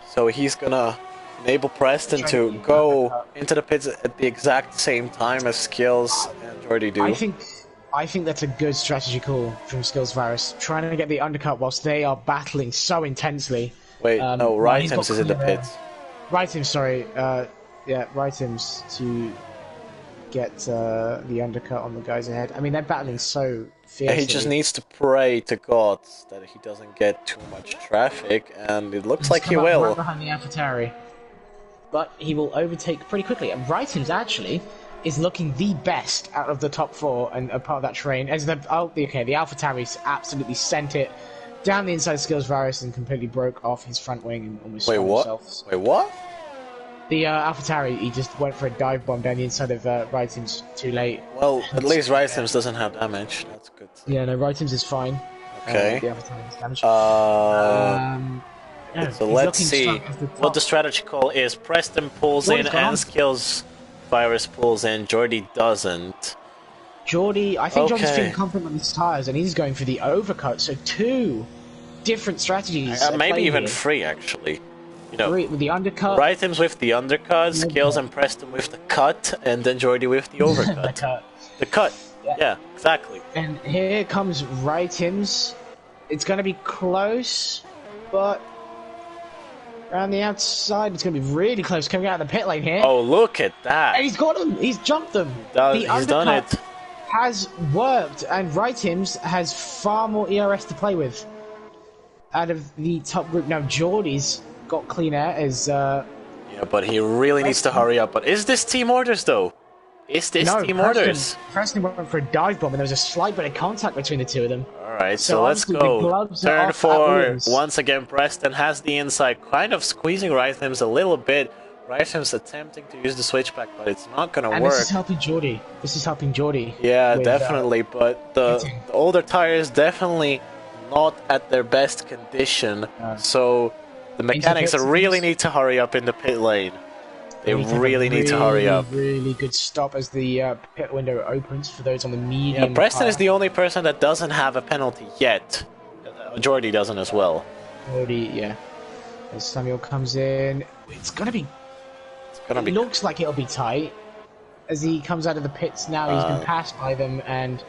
So he's gonna enable Preston to go into the pits at the exact same time as Skills and Jordy do. I think that's a good strategy call from Skills Virus, trying to get the undercut whilst they are battling so intensely. Wait, no, Rhythms is in the pits. Rhythms, sorry. Yeah, Rhythms to get the undercut on the guys ahead. I mean, they're battling so fiercely. He just needs to pray to God that he doesn't get too much traffic, and it looks like he will. Right behind the AlphaTauri. But he will overtake pretty quickly. And Rhythms actually is looking the best out of the top 4 and a part of that train. As the AlphaTauri absolutely sent it down the inside of Skills Virus and completely broke off his front wing and almost shot himself. Wait, what? The AlphaTauri, he just went for a dive bomb down the inside of Rhythms too late. Well, at least Rhythms doesn't have damage. That's good. Yeah, no, Rhythms is fine. Okay. The AlphaTauri is damaged. So let's see what the strategy call is. Preston pulls in and Skills Virus pulls in. Jordy doesn't. I think Jordy's feeling confident on his tyres and he's going for the overcut. So 2 different strategies. Maybe even 3 actually. You know, 3 with the undercut. Rhythms with the undercut, Skills and Preston with the cut, and then Jordy with the overcut. The cut. Yeah, exactly. And here comes Rhythms. It's going to be close, but around the outside, it's going to be really close coming out of the pit lane here. Oh, look at that. And he's got him. He's jumped them. He's done it. Has worked, and Rhythms has far more ERS to play with out of the top group. Now, Jordy's got clean air as... yeah, but he really needs to hurry up. But is this team orders, though? Is this team orders? Preston went for a dive bomb, and there was a slight bit of contact between the 2 of them. Alright, so let's go. Turn 4, once again, Preston has the inside, kind of squeezing Rhythms a little bit. Rhythms attempting to use the switchback, but it's not gonna work. This is helping Jordy. Yeah, definitely, but the older tires definitely not at their best condition, so the mechanics really need to hurry up in the pit lane. They really need to hurry up. Really good stop as the pit window opens for those on the medium. Yeah, Preston is the only person that doesn't have a penalty yet. Jordy doesn't as well. Jordy, yeah. As Samuel comes in, it's gonna be. It looks like it'll be tight as he comes out of the pits now. He's been passed by them, and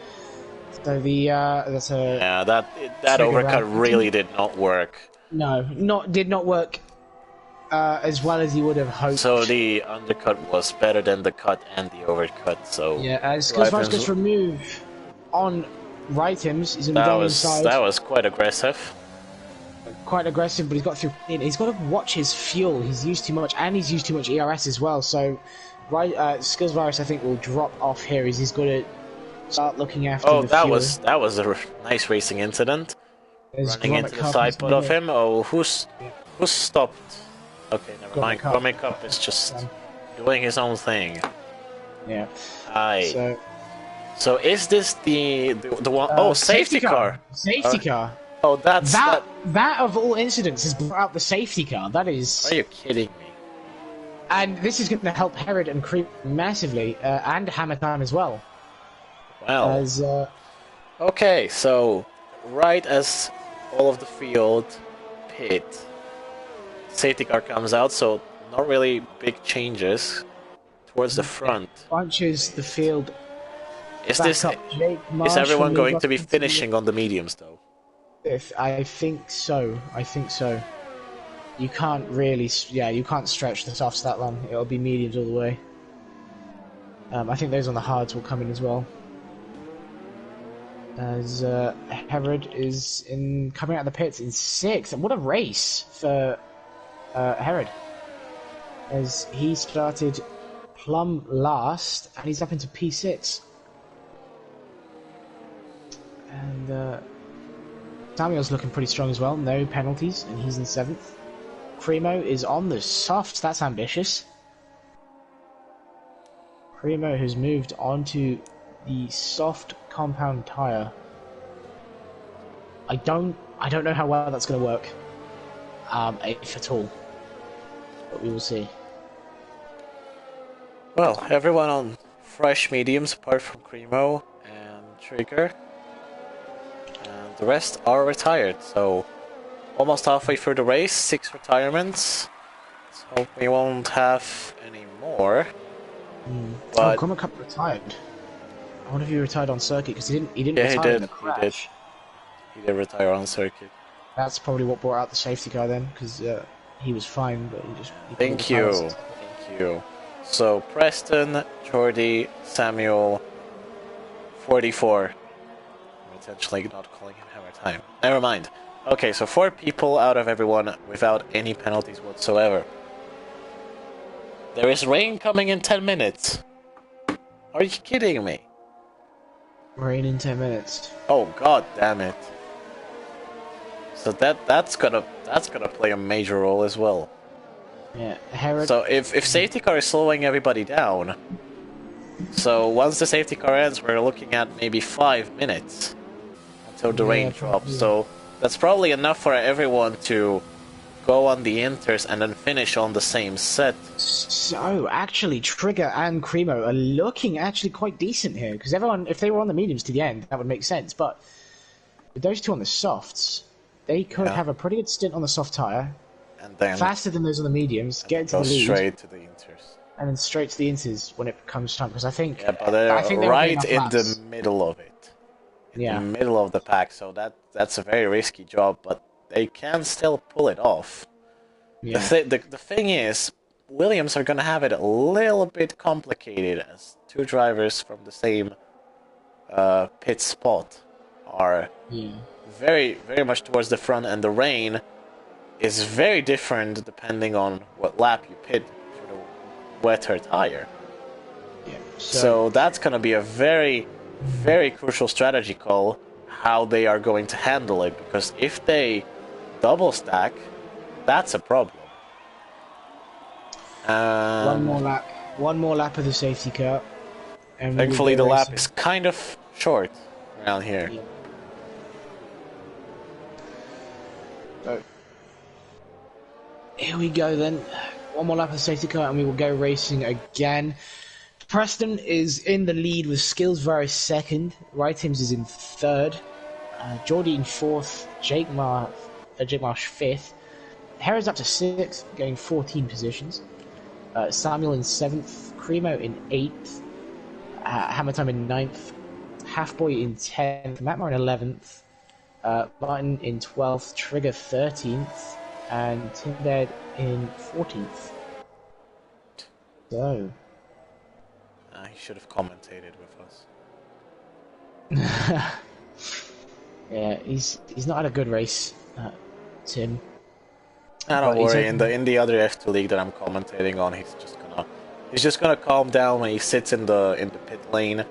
so that's a that overcut really did not work. No, did not work as well as he would have hoped. So the undercut was better than the cut and the overcut. So yeah, as Skills Virus gets removed on Rhythms, he's going to go inside. That was quite aggressive. Quite aggressive, but he's got through. He's got to watch his fuel. He's used too much, and he's used too much ERS as well. So, Skills Virus, I think, will drop off here. He's got to start looking after. Oh, the that fuel. was a nice racing incident. Running into the side pod of him. Oh, who's stopped? Okay, never mind. Grommet Cup is just doing his own thing. Yeah. Aye. So is this the one? Oh, safety car. Safety car. Oh, that of all incidents has brought out the safety car. That is. Are you kidding me? And this is going to help Herod and Creep massively, and Hammer Time as well. Well. Okay, so right as all of the field pit, safety car comes out, so not really big changes towards the front. Bunches the field. Is Back this up Jake is Marshall everyone going move to be up into finishing on the mediums though? I think so. I think so. You can't really, you can't stretch the softs that long. It'll be mediums all the way. I think those on the hards will come in as well. As Herod is coming out of the pits in 6th. What a race for Herod. As he started plumb last, and he's up into P6. And Samuel's looking pretty strong as well. No penalties, and he's in 7th. Primo is on the softs. That's ambitious. Primo has moved onto the soft compound tire. I don't know how well that's going to work, if at all. But we will see. Well, everyone on fresh mediums apart from Cremo and Trigger. And the rest are retired, so almost halfway through the race, 6 retirements. Let's hope we won't have any more. But Grummer Cup retired. I wonder if he retired on circuit, because he didn't yeah, retire in the crash. He did retire on circuit. That's probably what brought out the safety car then, because he was fine, but he Thank you. So Preston, Jordy, Samuel, 44. I'm intentionally not calling him Hammer Time. Never mind. Okay, so 4 people out of everyone without any penalties whatsoever. There is rain coming in 10 minutes. Are you kidding me? Rain in 10 minutes. Oh god damn it. So that's gonna play a major role as well. Yeah, Herod. So if safety car is slowing everybody down, so once the safety car ends, we're looking at maybe 5 minutes until the rain drops. So that's probably enough for everyone to go on the inters and then finish on the same set. So actually, Trigger and Cremo are looking actually quite decent here, because everyone, if they were on the mediums to the end, that would make sense. But with those two on the softs, they could have a pretty good stint on the soft tire, and then faster than those on the mediums, get to the lead, straight to the inters, and then straight to the inters when it comes time. Because I think, but they're right in the middle of it, in the middle of the pack. So that's a very risky job, but they can still pull it off. Yeah. The thing is, Williams are going to have it a little bit complicated, as 2 drivers from the same pit spot are very, very much towards the front, and the rain is very different depending on what lap you pit for the wetter tire. Yeah. So that's going to be a very, very crucial strategy call, how they are going to handle it, because if they double stack, that's a problem. One more lap of the safety car. And thankfully the lap is kind of short around here. Yeah. So, here we go then. One more lap of the safety car and we will go racing again. Preston is in the lead with Skillsvara 2nd. Wrightims is in 3rd. Geordie in 4th. Jake Marsh 5th. Herod's up to 6th, going 14 positions. Samuel in 7th. Cremo in 8th. Hammer Time in 9th. Halfboy in 10th. Mattmar in 11th. Martin in 12th. Trigger 13th. And Tindad in 14th. So... he should have commentated with us. Yeah, he's not had a good race, Tim. Don't worry. In the other F2 league that I'm commentating on, he's just gonna calm down when he sits in the pit lane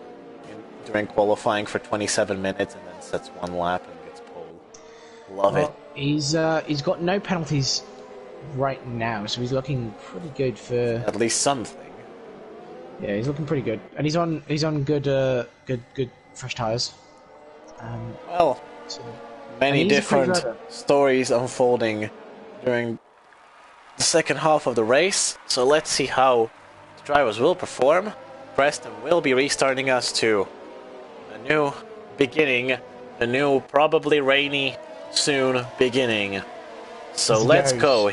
during qualifying for 27 minutes and then sets 1 lap and gets pole. Love it. He's got no penalties right now, so he's looking pretty good for at least something. Yeah, he's looking pretty good, and he's on good fresh tires. Well, many different stories unfolding during the second half of the race, so let's see how the drivers will perform. Preston will be restarting us to a new beginning, a new probably rainy soon beginning. So let's go.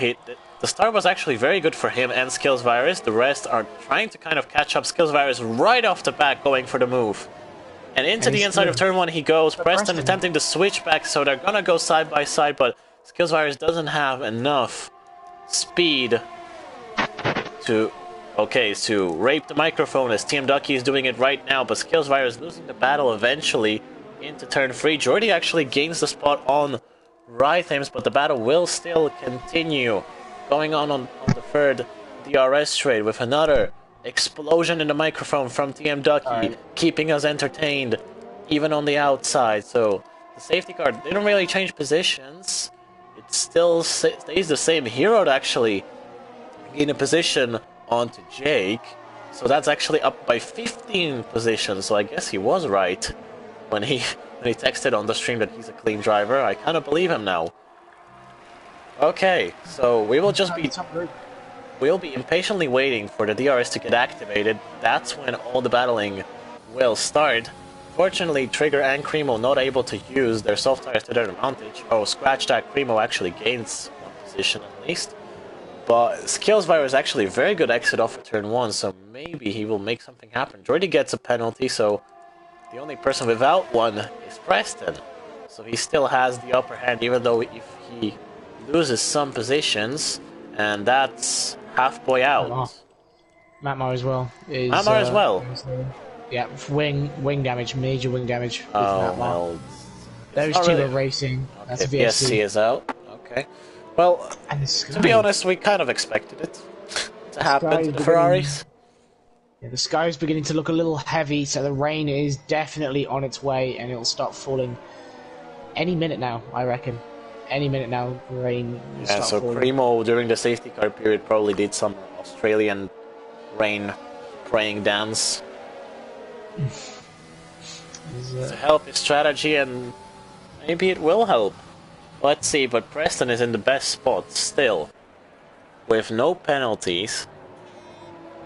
the start was actually very good for him and Skills Virus. The rest are trying to kind of catch up. Skills Virus right off the bat going for the move. And into the inside of turn 1 he goes. Preston attempting to switch back, so they're gonna go side by side, but Skills Virus doesn't have enough speed to rape the microphone, as Team Ducky is doing it right now, but Skills Virus losing the battle eventually into turn 3. Jordy actually gains the spot on Rhythms, but the battle will still continue. Going on the third DRS trade with another explosion in the microphone from TM Ducky, keeping us entertained even on the outside. So the safety car didn't really change positions. It still stays the same. Hero actually in a position onto Jake, so that's actually up by 15 positions. So I guess he was right when he texted on the stream that he's a clean driver. I kind of believe him now. Okay, so we'll be impatiently waiting for the DRS to get activated. That's when all the battling will start. Fortunately, Trigger and Cremo not able to use their soft tires to their advantage. Oh, scratch that, Cremo actually gains one position at least. But Skills Virus actually a very good exit off of turn 1, so maybe he will make something happen. Jordy gets a penalty, so the only person without one is Preston. So he still has the upper hand, even though if he loses some positions, and that's half-boy out. Matmar as well. Matmar as well? Yeah, wing damage, major wing damage. Oh, well. Those two are racing. Okay, that's a VSC. VSC is out. Okay. Well, to be honest, we kind of expected it to happen to the Ferraris. Yeah, the sky is beginning to look a little heavy, so the rain is definitely on its way, and it'll start falling any minute now, I reckon. Any minute now, rain will start falling. Primo, during the safety car period, probably did some Australian rain praying dance to help his strategy, and maybe it will help. Let's see, but Preston is in the best spot still, with no penalties,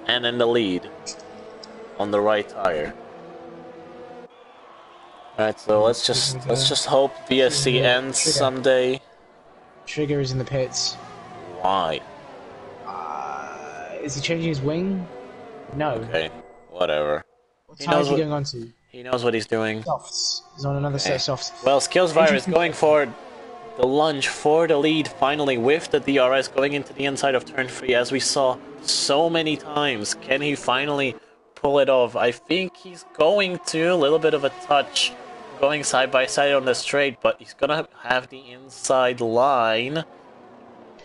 and in the lead on the right tire. Alright, so let's just hope VSC ends someday. Trigger is in the pits. Why? Is he changing his wing? No. Okay, whatever. What tire is he going on to? He knows what he's doing. Softs. He's on another set of softs. Well, Skills Virus going for the lunge for the lead finally with the DRS going into the inside of turn 3, as we saw so many times. Can he finally pull it off? I think he's going to. A little bit of a touch going side by side on the straight, but he's gonna have the inside line.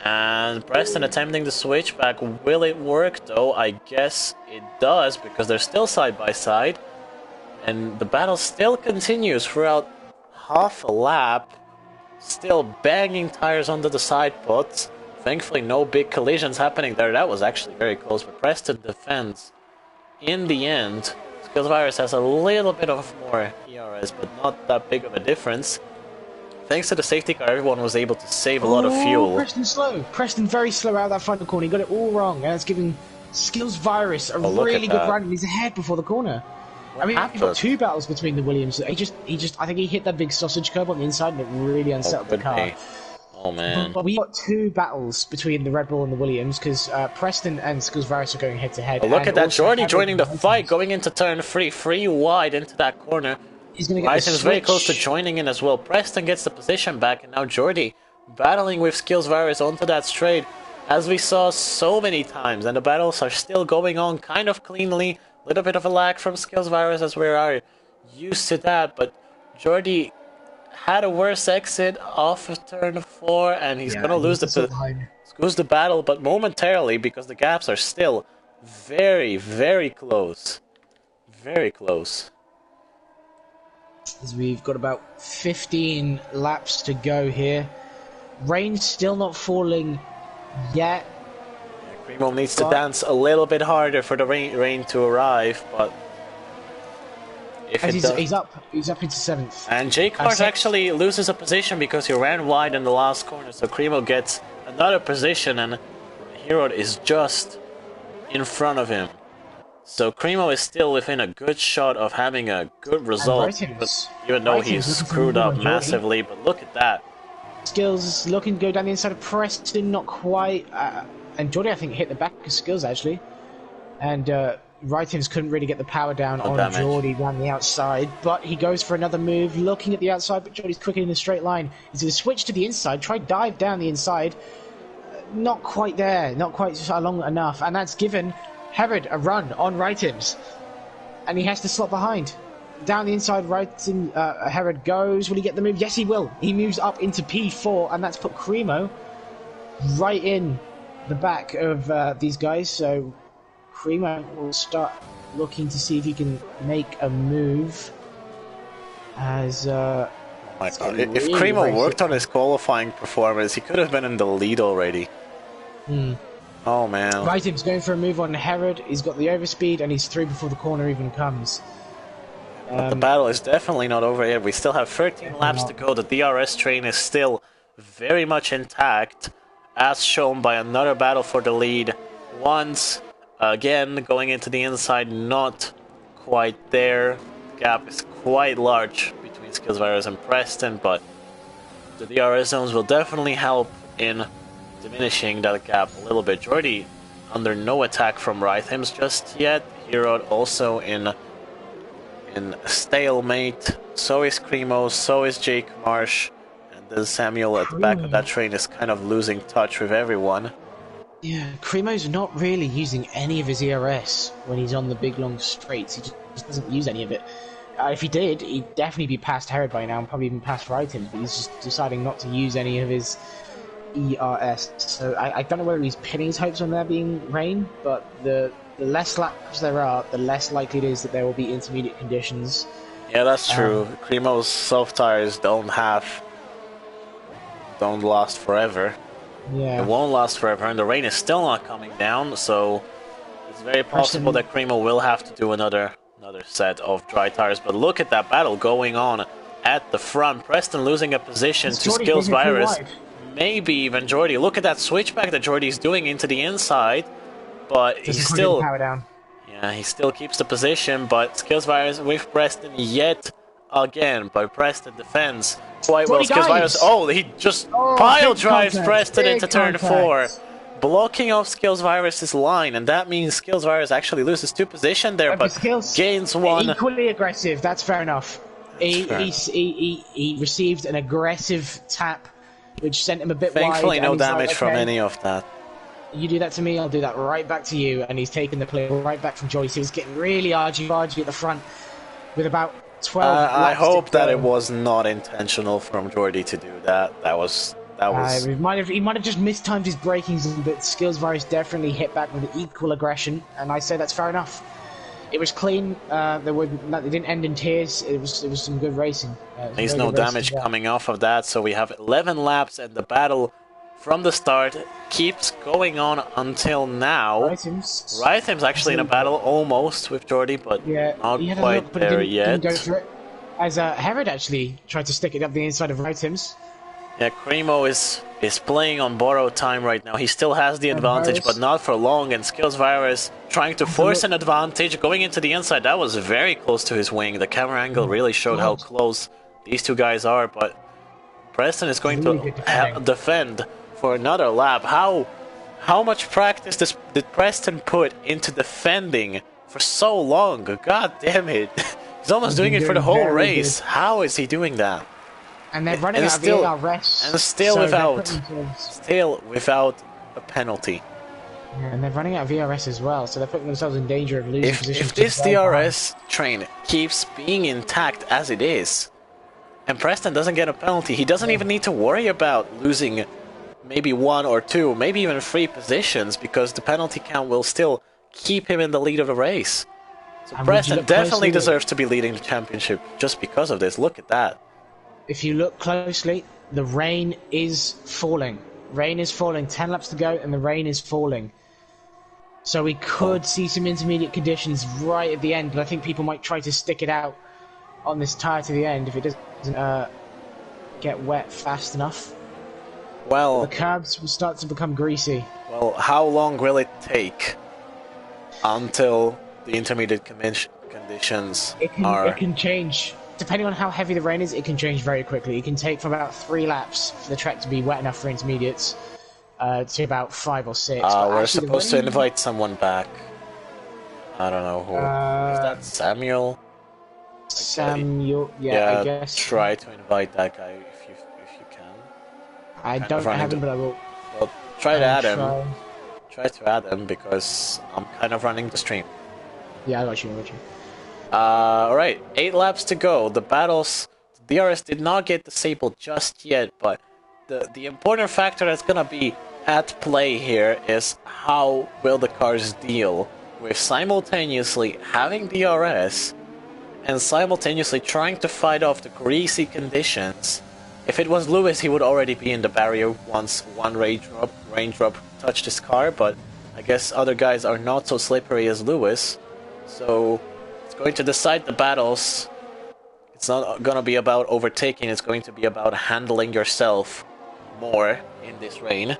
And Preston attempting the switch back. Will it work though? I guess it does, because they're still side by side. And the battle still continues throughout half a lap. Still banging tires onto the side pods. Thankfully no big collisions happening there. That was actually very close, but Preston defends. In the end, Skills Virus has a little bit of more ERS, but not that big of a difference. Thanks to the safety car, everyone was able to save a lot of fuel. Preston slow. Preston very slow out of that final corner. He got it all wrong, and it's giving Skills Virus a really good run. He's ahead before the corner. I mean, we've got two battles between the Williams. I think he hit that big sausage curb on the inside, and it really unsettled the car. Oh man! But we got two battles between the Red Bull and the Williams, because Preston and Skills Virus are going head to head. Look at that, Jordy joining the fight, going into turn 3, free wide into that corner. He's going to get is very close to joining in as well. Preston gets the position back, and now Jordy battling with Skills Virus onto that straight, as we saw so many times, and the battles are still going on kind of cleanly. Little bit of a lag from Skills Virus, as we are used to that, but Jordy had a worse exit off of turn 4, and he's gonna lose the battle, but momentarily, because the gaps are still very, very close. Very close. As we've got about 15 laps to go here. Rain's still not falling yet. Primo needs to dance a little bit harder for the rain to arrive, but if he's up into 7th. And Jake Hart actually loses a position because he ran wide in the last corner, so Cremo gets another position, and Hero is just in front of him. So Cremo is still within a good shot of having a good result, even though he's screwed up massively. But look at that. Skills looking to go down the inside of Preston, not quite. And Jordy, I think, hit the back of Skills actually. And Writings couldn't really get the power down on Jordy down the outside. But he goes for another move, looking at the outside, but Jordy's quicker in the straight line. He's going to switch to the inside, try dive down the inside. Not quite there, not quite long enough. And that's given Herod a run on Writings. And he has to slot behind. Down the inside, Herod goes. Will he get the move? Yes, he will. He moves up into P4, and that's put Cremo right in the back of these guys. So Cremo will start looking to see if he can make a move. As my God. If Cremo worked on his qualifying performance, he could have been in the lead already. Oh man. Writing's going for a move on Herod. He's got the overspeed, and he's through before the corner even comes. But the battle is definitely not over yet. We still have 13 laps to go. The DRS train is still very much intact, as shown by another battle for the lead. Once again, going into the inside, not quite there. The gap is quite large between Skillsvirus and Preston, but the DRS zones will definitely help in diminishing that gap a little bit. Jordy under no attack from Rhythms just yet. Hero also in stalemate. So is Cremo, so is Jake Marsh, and then Samuel at the back of that train is kind of losing touch with everyone. Yeah, Cremo's not really using any of his ERS when he's on the big long straights. He just doesn't use any of it. If he did, he'd definitely be past Herod by now and probably even past Wrighton, but he's just deciding not to use any of his ERS. So I don't know whether he's pinning his hopes on there being rain, but the less laps there are, the less likely it is that there will be intermediate conditions. Yeah, that's true. Cremo's soft tires don't last forever. Yeah. It won't last forever, and the rain is still not coming down, so it's very possible that Cremo will have to do another set of dry tires. But look at that battle going on at the front. Preston losing a position to Skills Virus. Maybe even Jordy. Look at that switchback that Jordy's doing into the inside. But he's still... power down. Yeah, he still keeps the position, but Skills Virus with Preston yet again. But Preston defends quite well. Skills Virus... Oh, he just pile drives Preston into turn 4. Blocking off Skills Virus's line, and that means Skills Virus actually loses 2 position there, but gains 1. Equally aggressive, that's fair enough. He received an aggressive tap, which sent him a bit wide. Thankfully, no damage from any of that. You do that to me, I'll do that right back to you. And he's taken the play right back from Joyce. He was getting really argy-bargy at the front with about 12 laps I hope that it was not intentional from Jordy to do that. He might have just mistimed his brakings, but Skills Virus definitely hit back with equal aggression, and I say that's fair enough. It was clean. It didn't end in tears. It was some good racing. There's no damage coming off of that, so we have 11 laps, and the battle from the start keeps going on until now. Rhythm's actually in a battle almost with Jordy, but not quite there yet. Didn't go for it. As Herod actually tried to stick it up the inside of Rhythm's. Yeah, Cremo is playing on borrowed time right now. He still has the advantage, but not for long. And Skills Virus trying to force an advantage, going into the inside. That was very close to his wing. The camera angle really showed how close these two guys are. But Preston is going to defend for another lap. How much practice did Preston put into defending for so long? God damn it. He's almost doing it for the whole race. How is he doing that? And they're running out of ERS. And still without a penalty. Yeah, and they're running out of ERS as well, so they're putting themselves in danger of losing position. If this DRS train keeps being intact as it is, and Preston doesn't get a penalty, he doesn't even need to worry about losing maybe 1 or 2, maybe even 3 positions, because the penalty count will still keep him in the lead of the race. So Preston definitely deserves to be leading the championship just because of this. Look at that. If you look closely, the rain is falling. Rain is falling. 10 laps to go, and the rain is falling. So we could see some intermediate conditions right at the end, but I think people might try to stick it out on this tyre to the end if it doesn't get wet fast enough. Well, the curbs will start to become greasy. Well, how long will it take until the intermediate conditions are... It can change. depending on how heavy the rain is, it can change very quickly. It can take from about 3 laps for the track to be wet enough for intermediates to about 5 or 6. We're supposed to invite someone back. I don't know who. Is that Samuel? Samuel, yeah, I guess. Try to invite that guy if you can. I don't have him, but I will. Well, try to add him. Try to add him because I'm kind of running the stream. Yeah, I got you. Alright, 8 laps to go. The battles, DRS did not get disabled just yet, but the important factor that's gonna be at play here is how will the cars deal with simultaneously having DRS and simultaneously trying to fight off the greasy conditions. If it was Lewis, he would already be in the barrier once one raindrop touched his car, but I guess other guys are not so slippery as Lewis, so it's going to decide the battles. It's not going to be about overtaking, it's going to be about handling yourself more in this rain.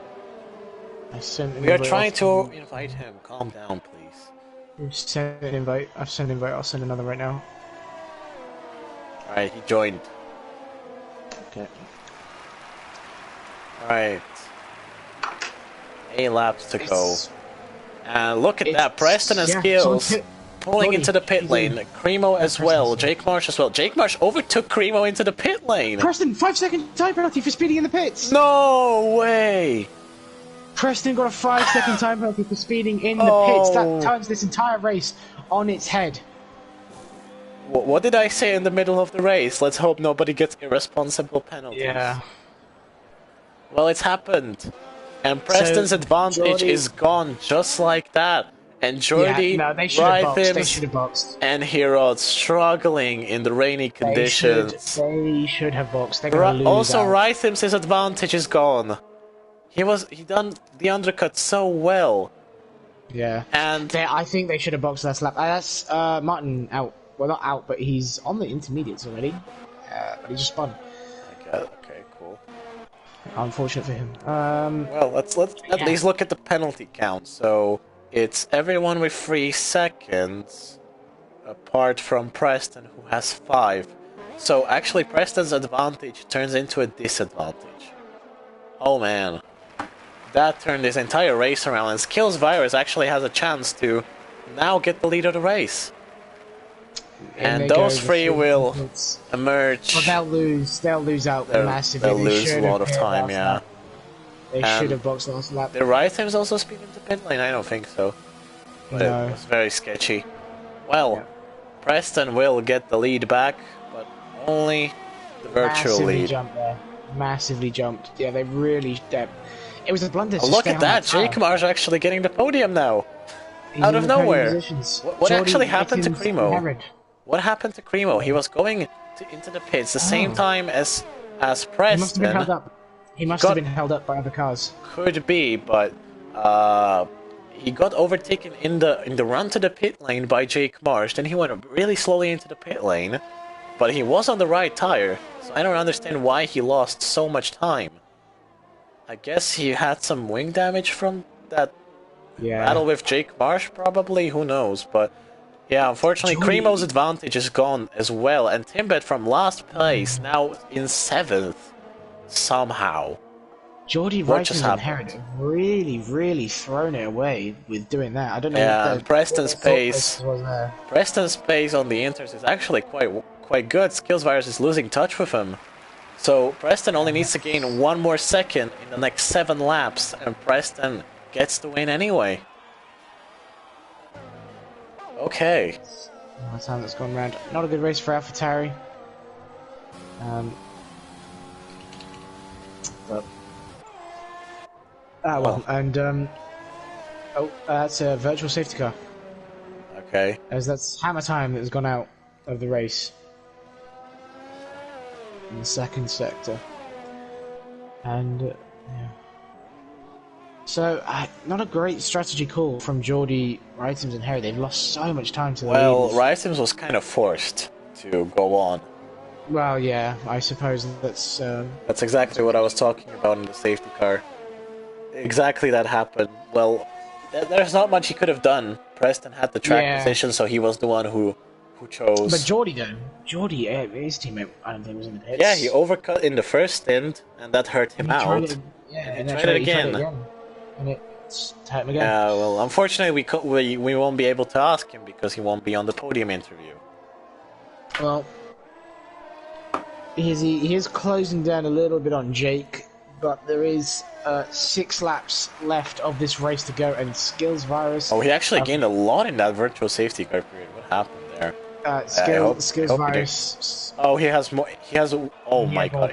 We are trying to invite him. Calm down, please. I've sent an invite. I'll send another right now. Alright, he joined. Okay. Alright. 8 laps to go. And look at that, Preston and Skills pulling into the pit lane. Cremo as well, Jake Marsh as well. Jake Marsh overtook Cremo into the pit lane. Preston, 5-second time penalty for speeding in the pits. No way! Preston got a 5-second time penalty for speeding in the pits. That turns this entire race on its head. What did I say in the middle of the race? Let's hope nobody gets irresponsible penalties. Yeah. Well, it's happened. And Preston's advantage is gone just like that. And Jordy, Rhythms, and Herod struggling in the rainy conditions. They should have boxed. They're gonna lose also, out. Rhythms' advantage is gone. He done the undercut so well. Yeah. And I think they should have boxed last lap. That's Martin out. Well, not out, but he's on the intermediates already. But he just spun. Okay, cool. Unfortunate for him. Well, let's at least look at the penalty count. So it's everyone with 3 seconds, apart from Preston, who has 5. So actually, Preston's advantage turns into a disadvantage. Oh man, that turned this entire race around, and Skills Virus actually has a chance to now get the lead of the race. And those 3 will emerge. Well, they'll lose out massively. They'll lose a lot of time, yeah. They should have boxed last lap. The Rhythms also speed into pit lane? I don't think so. But no. It was very sketchy. Well, Preston will get the lead back, but only the virtual lead. Massively jumped. Yeah, they really... It was a blunder. Oh, look at that! Jake Marsh actually getting the podium now! Out of nowhere! What actually happened to Cremo? What happened to Cremo? He was going into the pits the same time as Preston. He must have been held up. He must have been held up by other cars. Could be, but he got overtaken in the run to the pit lane by Jake Marsh. Then he went really slowly into the pit lane, but he was on the right tire. So I don't understand why he lost so much time. I guess he had some wing damage from that battle with Jake Marsh, probably. Who knows? But yeah, unfortunately, Cremo's advantage is gone as well, and Timbet from last place now in 7th somehow. Jordy Wrighton and Herod have really thrown it away with doing that. I don't know. Yeah, Preston's pace on the inters is actually quite good. Skills Virus is losing touch with him. So Preston only needs to gain 1 more second in the next 7 laps, and Preston gets the win anyway. Okay. By the time that's gone round. Not a good race for AlphaTauri. That's a virtual safety car. Okay. As that's Hammer Time that has gone out of the race. In the 2nd sector. And, yeah. So, not a great strategy call from Jordy, Wrighthams and Harry. They've lost so much time to the lead. Well, Wrighthams was kind of forced to go on. Well, yeah, I suppose that's... That's exactly what I was talking about in the safety car. Exactly that happened. Well, there's not much he could have done. Preston had the track position, so he was the one who who chose. But Geordie though, Geordie, his teammate, I don't think was in the pits. Yeah, he overcut in the first stint, and that hurt him And he tried out. it, yeah, and he that's tried right, it again. and it hurt him again. Yeah, well, unfortunately we won't be able to ask him because he won't be on the podium interview. Well, he is closing down a little bit on Jake, but there is 6 laps left of this race to go, and Skills Virus. Oh, he actually gained a lot in that virtual safety car period. What happened there? Skills Virus. Oh, he has more. He has. Oh my god.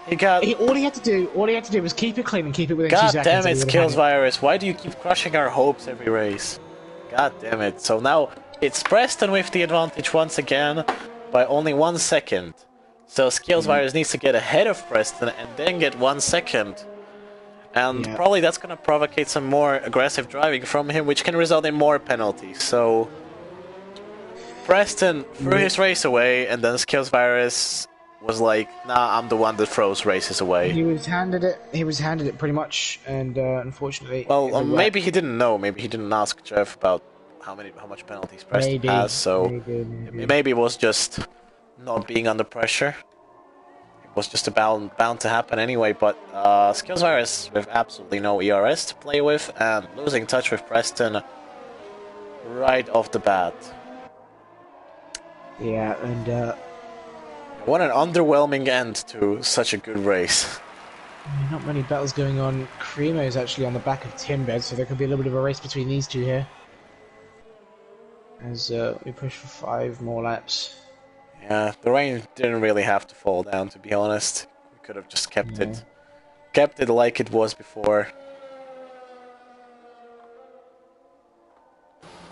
He got. All he had to do was keep it clean and keep it within 2 God seconds. damn it, Skills Virus! Why do you keep crushing our hopes every race? God damn it! So now it's Preston with the advantage once again by only 1 second. So Skills Virus needs to get ahead of Preston and then get 1 second. And probably that's going to provocate some more aggressive driving from him, which can result in more penalties. So Preston threw his race away, and then Skills Virus was like, nah, I'm the one that throws races away. He was handed it pretty much, and unfortunately... Well, maybe he didn't know. Maybe he didn't ask Jeff about how much penalties Preston has, so maybe it was just not being under pressure. It was just bound to happen anyway, but Skills Virus with absolutely no ERS to play with, and losing touch with Preston right off the bat. Yeah, and... what an underwhelming end to such a good race. Not many battles going on. Cremo is actually on the back of Timbed, so there could be a little bit of a race between these two here. As we push for 5 more laps. Yeah, the rain didn't really have to fall down, to be honest. We could have just kept it like it was before.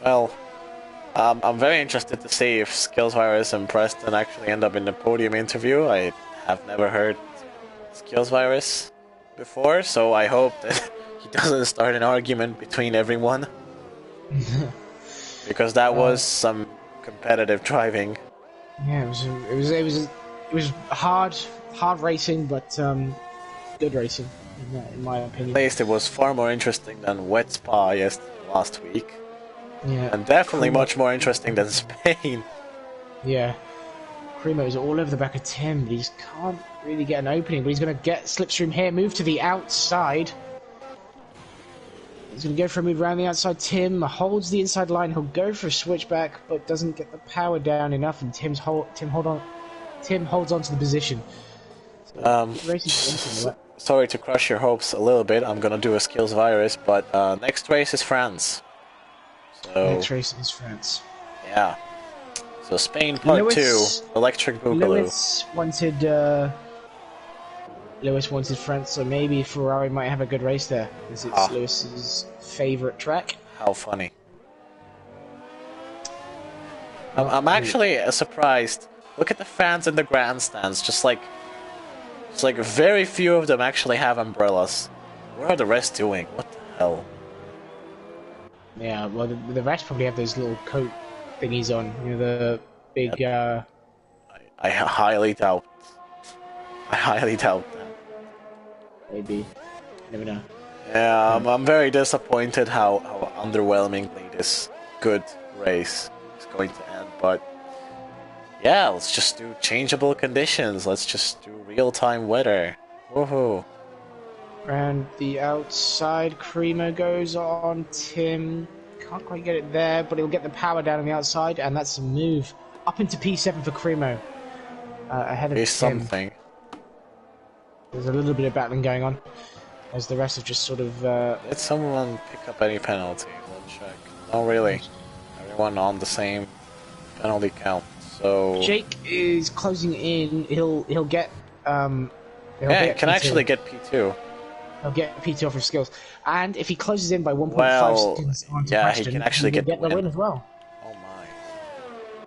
Well, I'm very interested to see if Skills Virus and Preston actually end up in the podium interview. I have never heard Skills Virus before, so I hope that he doesn't start an argument between everyone. Because that was some competitive driving. Yeah, it was hard racing, but good racing in my opinion. At least it was far more interesting than Wet Spa last week. Yeah, and definitely much more interesting than Spain. Yeah, Cremo's all over the back of Tim, but he just can't really get an opening. But he's going to get Slipstream here, move to the outside. He's going to go for a move around the outside. Tim holds the inside line. He'll go for a switchback, but doesn't get the power down enough. And Tim holds on to the position. So, sorry to crush your hopes a little bit. I'm going to do a Skills Virus, but next race is France. So, next race is France. Yeah. So Spain Part 2, Electric Boogaloo. Lewis wanted France, so maybe Ferrari might have a good race there, as it's Lewis's favourite track. How funny. I'm actually surprised. Look at the fans in the grandstands, just like very few of them actually have umbrellas. What are the rest doing? What the hell? Yeah, well, the rest probably have those little coat thingies on. You know, the big. I highly doubt. that. Maybe. You never know. Yeah, I'm very disappointed how underwhelmingly this good race is going to end. But yeah, let's just do changeable conditions. Let's just do real-time weather. Woohoo! And the outside, Cremo goes on. Tim can't quite get it there, but he'll get the power down on the outside, and that's a move up into P7 for Cremo. Ahead of Tim. Something. There's a little bit of battling going on, as the rest have just sort of... Did someone pick up any penalty? Let's check. Not really. Everyone on the same penalty count, so... Jake is closing in. He'll get... yeah, he can actually get P2. He'll get P2 off of Skills. And if he closes in by 1.5 seconds onto Preston, he can actually get the win as well. Oh my.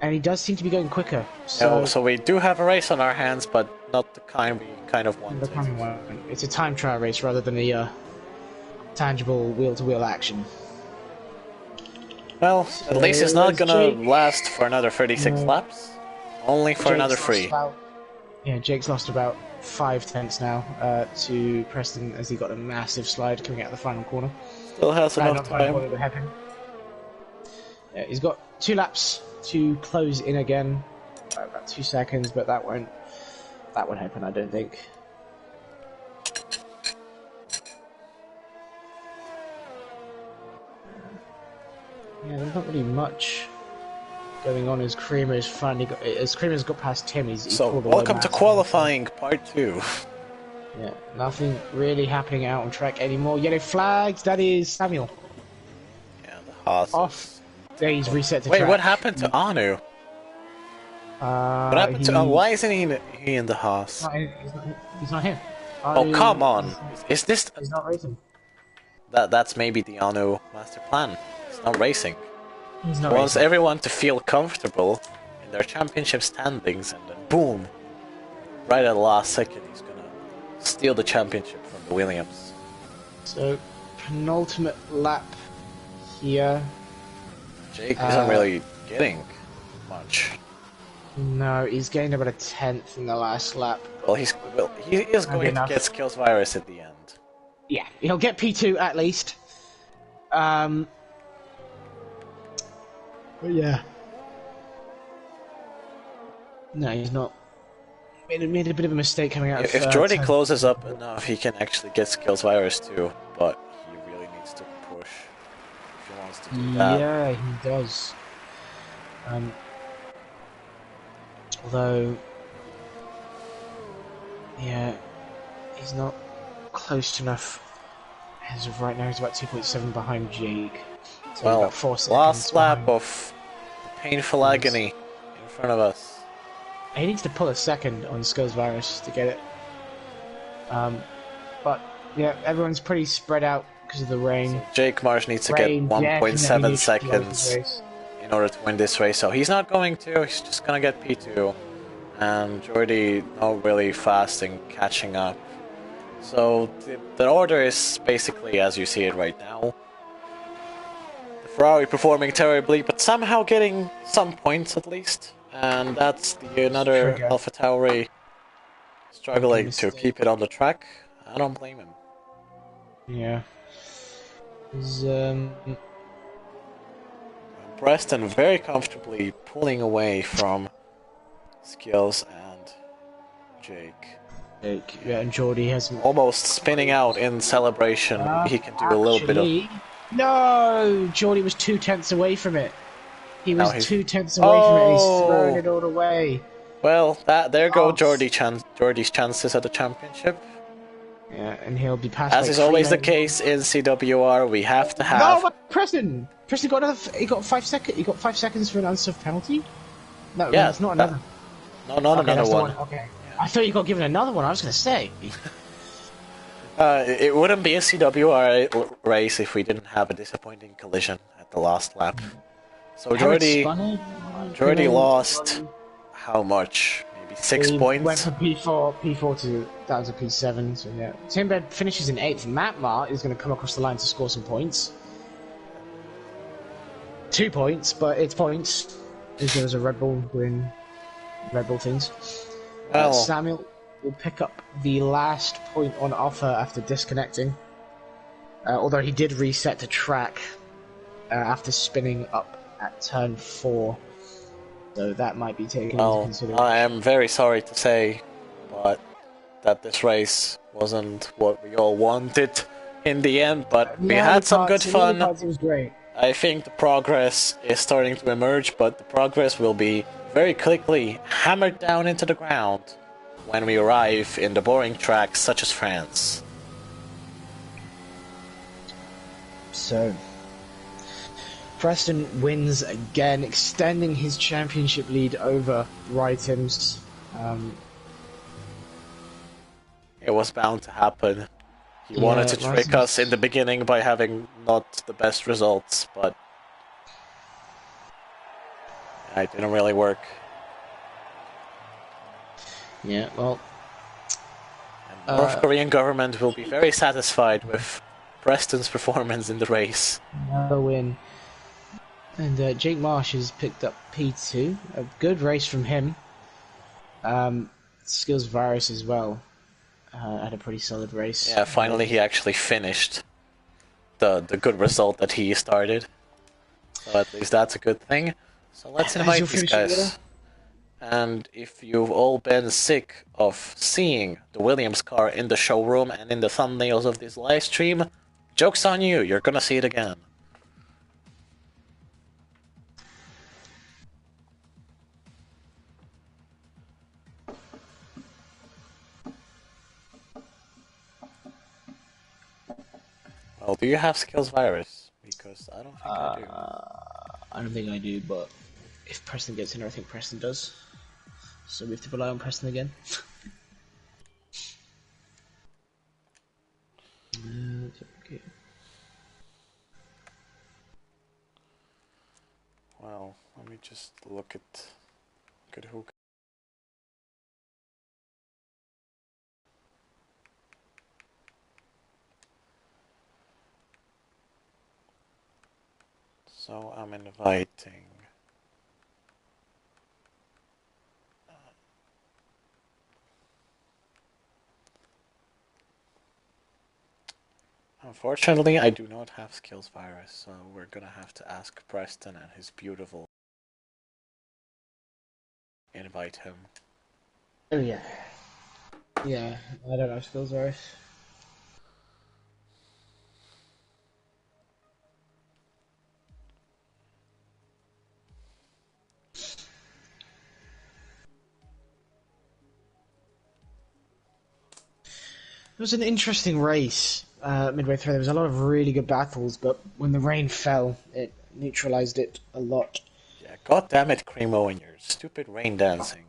And he does seem to be going quicker. So we do have a race on our hands, but not the kind we kind of wanted. It's a time trial race rather than a tangible wheel-to-wheel action. Well, at least it's not gonna last for another 36 laps. Only for another 3. Jake's lost about 5 tenths now to Preston as he got a massive slide coming out of the final corner. Still has enough time. Yeah, he's got 2 laps to close in again. About 2 seconds, but that won't happen, I don't think. Yeah, there's not really much going on as Creamer's got past Tim. He's So, pulled away welcome to massively. qualifying part 2. Yeah, nothing really happening out on track anymore. Yellow flags. That is Samuel. Yeah, the Haas. Off. There, he's reset to Wait, track. what happened to Anu? What happened to? Why isn't he in the Haas? He's not here. Oh, come on! Is this? He's not racing. That's maybe the Anu master plan. It's not racing. He's He not wants racing. everyone to feel comfortable in their championship standings, and then boom! Right at the last second, he's gonna steal the championship from the Williams. So, penultimate lap here. Jake isn't really getting much. No, he's gained about a 10th in the last lap. Well, he is going to enough. get skills virus at the end. Yeah, he'll get P2 at least. But yeah. No, he's not. Made a bit of a mistake coming out. If Jordy closes up enough, he can actually get skills virus too, but he really needs to push if he wants to do that. Yeah, he does. Although, yeah, he's not close enough. As of right now, he's about 2.7 behind Jake. So Well, about 4 seconds last lap behind. of painful agony in front of us. He needs to pull a second on Skills Virus to get it. But yeah, everyone's pretty spread out because of the rain. Jake Marsh needs to Rain get 1.7 definitely needs to close seconds the race. in order to win this race, so he's not going to, he's just gonna get P2. And Jordy not really fast in catching up. So the order is basically as you see it right now. The Ferrari performing terribly, but somehow getting some points at least. And that's another Trigger. Alpha Tauri struggling to mistake. keep it on the track. I don't blame him. Yeah. He's, Preston very comfortably pulling away from Skills and Jake. yeah, and Jordy hasn't. Almost spinning out in celebration. He can do a little bit of... Actually, no! Jordy was 2 tenths away from it. He was Now he's- 2 tenths away from it and he's Oh! throwing it all away. Well, there go Oh. Jordy's chances at the championship. Yeah, and he'll be passed. As like is always the 3 case in CWR, we have to No, have... but Preston got another. He got 5 seconds. He got 5 seconds for an unserved penalty. No, Yeah, it's not that- another. No, not Okay, another that's the one. Okay, I thought you got given another one. I was gonna say. It wouldn't be a CWR race if we didn't have a disappointing collision at the last lap. So Jordy lost how much? Maybe 6 He points? went from P4 to down to P7. So yeah, Timbed finishes in 8th. Matmar is going to come across the line to score some points. 2 points, but it's points. As there was a Red Bull doing Red Bull things. Well- Samuel will pick up the last point on offer after disconnecting. Although he did reset to track after spinning up at turn 4. So that might be taken into Well, consideration. I am very sorry to say, but that this race wasn't what we all wanted in the end, but we had some good fun. It was great. I think the progress is starting to emerge, but the progress will be very quickly hammered down into the ground when we arrive in the boring tracks such as France. So, Preston wins again, extending his championship lead over Rytons. It was bound to happen. He Yeah, wanted to trick Rytons- us in the beginning by having not the best results, but it didn't really work. Yeah, well, And the North Korean government will be very satisfied with Preston's performance in the race. another win. And Jake Marsh has picked up P2. A good race from him. Skills Virus as well. Had a pretty solid race. Yeah, finally he actually finished the good result that he started. So at least that's a good thing. So let's As invite you're these finishing order? guys. And if you've all been sick of seeing the Williams car in the showroom and in the thumbnails of this live stream, joke's on you, you're gonna see it again. Well, do you have skills virus? Because I don't think I do. I don't think I do, but if Preston gets in, I think Preston does. So we have to rely on Preston again. Okay. Well, let me just look at who. So I'm inviting. Unfortunately, I do not have skills virus, so we're gonna have to ask Preston and his beautiful. Invite him. Oh yeah. Yeah, I don't have skills virus. It was an interesting race midway through. There was a lot of really good battles, but when the rain fell, it neutralized it a lot. Yeah, god damn it, Cremo, and your stupid rain dancing.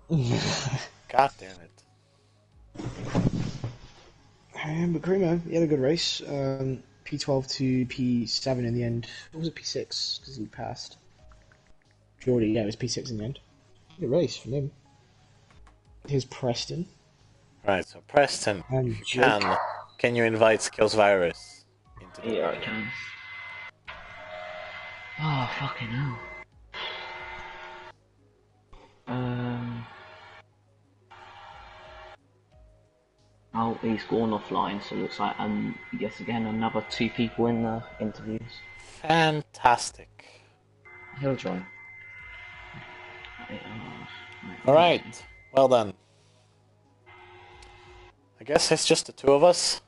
God damn it. But Grimo, he had a good race. P12 to P7 in the end. Or was it P6? Because he passed. Geordie, yeah, it was P6 in the end. Good race from him. Here's Preston. Right, so Preston, And if you Jake. can you invite skills virus into the Yeah, I video? can. Oh, fucking hell. Oh, he's gone offline, so it looks like, yes, again, another two people in the interviews. Fantastic. He'll join. Alright, well then. I guess it's just the two of us.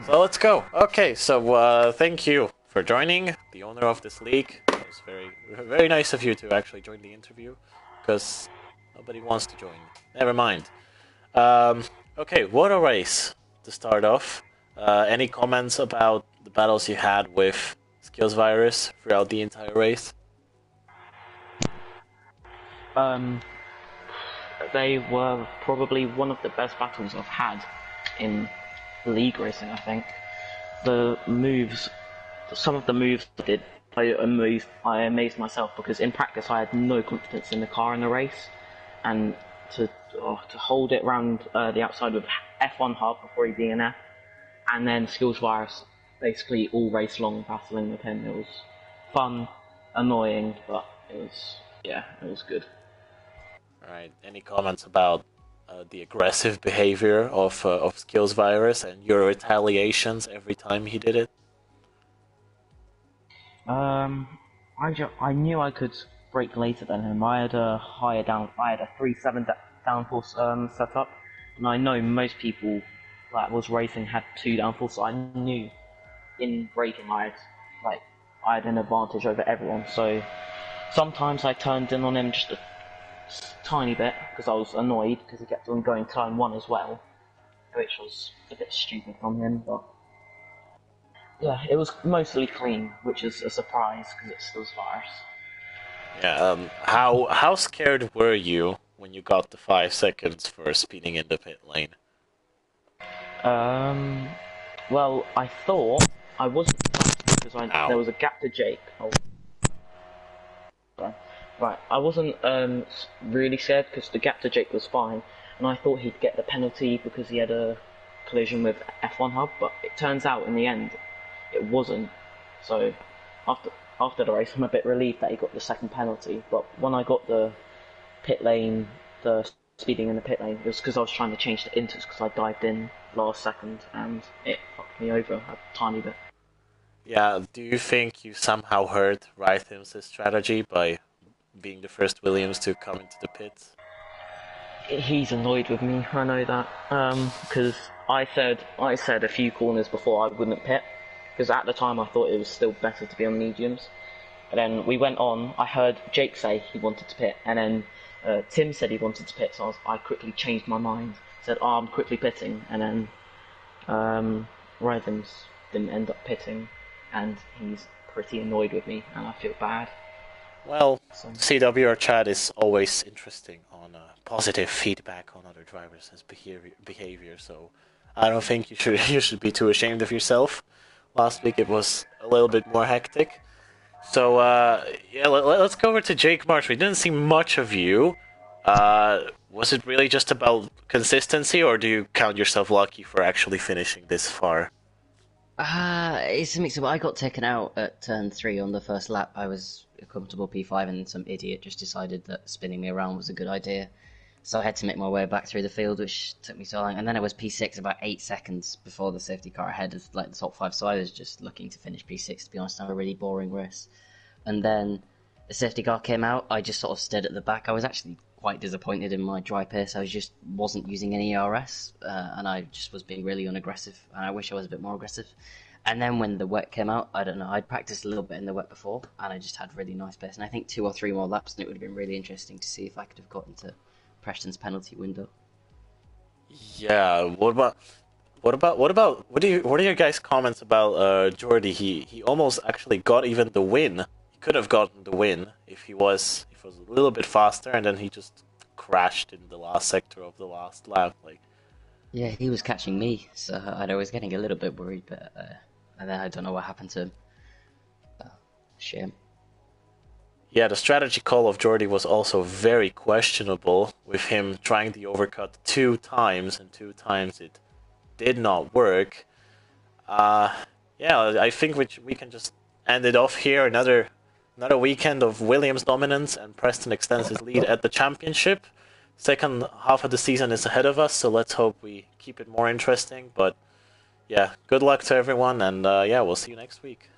So let's go. Okay, so thank you for joining, the owner of this league. It was very nice of you to actually join the interview, because nobody wants to join. Never mind. Okay, what a race to start off. Any comments about the battles you had with Skills Virus throughout the entire race? They were probably one of the best battles I've had in league racing, I think. The moves, some of the moves I did, I amazed myself because in practice I had no confidence in the car in the race, and to hold it around the outside with F1 hub before he DNF, and then Skills Virus basically all race long battling with him. It was fun, annoying, but it was good. Alright, any comments about the aggressive behavior of Skills Virus and your retaliations every time he did it? I knew I could brake later than him. I had a 3.7 downforce set up, and I know most people that was racing had 2 downforce. So I knew in braking I had an advantage over everyone. So sometimes I turned in on him just a tiny bit because I was annoyed because he kept on going turn 1 as well, which was a bit stupid from him, but. Yeah, it was mostly clean, which is a surprise because it's still virus. Yeah, how scared were you when you got the 5 seconds for speeding in the pit lane? Well, I thought I wasn't because there was a gap to Jake. Oh, right. I wasn't really scared because the gap to Jake was fine, and I thought he'd get the penalty because he had a collision with F1 hub, but it turns out in the end it wasn't. So after the race, I'm a bit relieved that he got the second penalty. But when I got the pit lane, the speeding in the pit lane, it was because I was trying to change the inters because I dived in last second and it fucked me over a tiny bit. Yeah, do you think you somehow hurt Rhythm's strategy by being the first Williams to come into the pits? He's annoyed with me. I know that because I said a few corners before I wouldn't pit because at the time I thought it was still better to be on mediums. And then we went on. I heard Jake say he wanted to pit, and then Tim said he wanted to pit. So I quickly changed my mind. Said, "Oh, I'm quickly pitting," and then Rhythms didn't end up pitting, and he's pretty annoyed with me, and I feel bad. Well, So CWR chat is always interesting on positive feedback on other drivers' behavior, so I don't think you should you should be too ashamed of yourself. Last week it was a little bit more hectic. So yeah, let's go over to Jake Marsh. We didn't see much of you. Was it really just about consistency, or do you count yourself lucky for actually finishing this far? It's a mix of. I got taken out at turn 3 on the first lap. I was a comfortable P5, and some idiot just decided that spinning me around was a good idea. So I had to make my way back through the field, which took me so long. And then I was P6 about 8 seconds before the safety car ahead of like the top 5. So I was just looking to finish P6, to be honest, and have a really boring race. And then the safety car came out. I just sort of stood at the back. I was actually quite disappointed in my dry pace. I just wasn't using any ERS, and I just was being really unaggressive. And I wish I was a bit more aggressive. And then when the wet came out, I don't know, I'd practiced a little bit in the wet before, and I just had really nice pace. And I think 2 or 3 more laps, and it would have been really interesting to see if I could have gotten to Preston's penalty window. Yeah. What are your guys' comments about Jordy? He almost actually got even the win. He could have gotten the win if he was a little bit faster, and then he just crashed in the last sector of the last lap. Like, Yeah, he was catching me, so I was getting a little bit worried, but and then I don't know what happened to him. Shame. yeah, the strategy call of Jordy was also very questionable, with him trying the overcut 2 times, and 2 times it did not work. Yeah, I think we can just end it off here. Another weekend of Williams dominance, and Preston extends his lead at the championship. Second half of the season is ahead of us, so let's hope we keep it more interesting. But yeah, good luck to everyone, and yeah, we'll see you next week.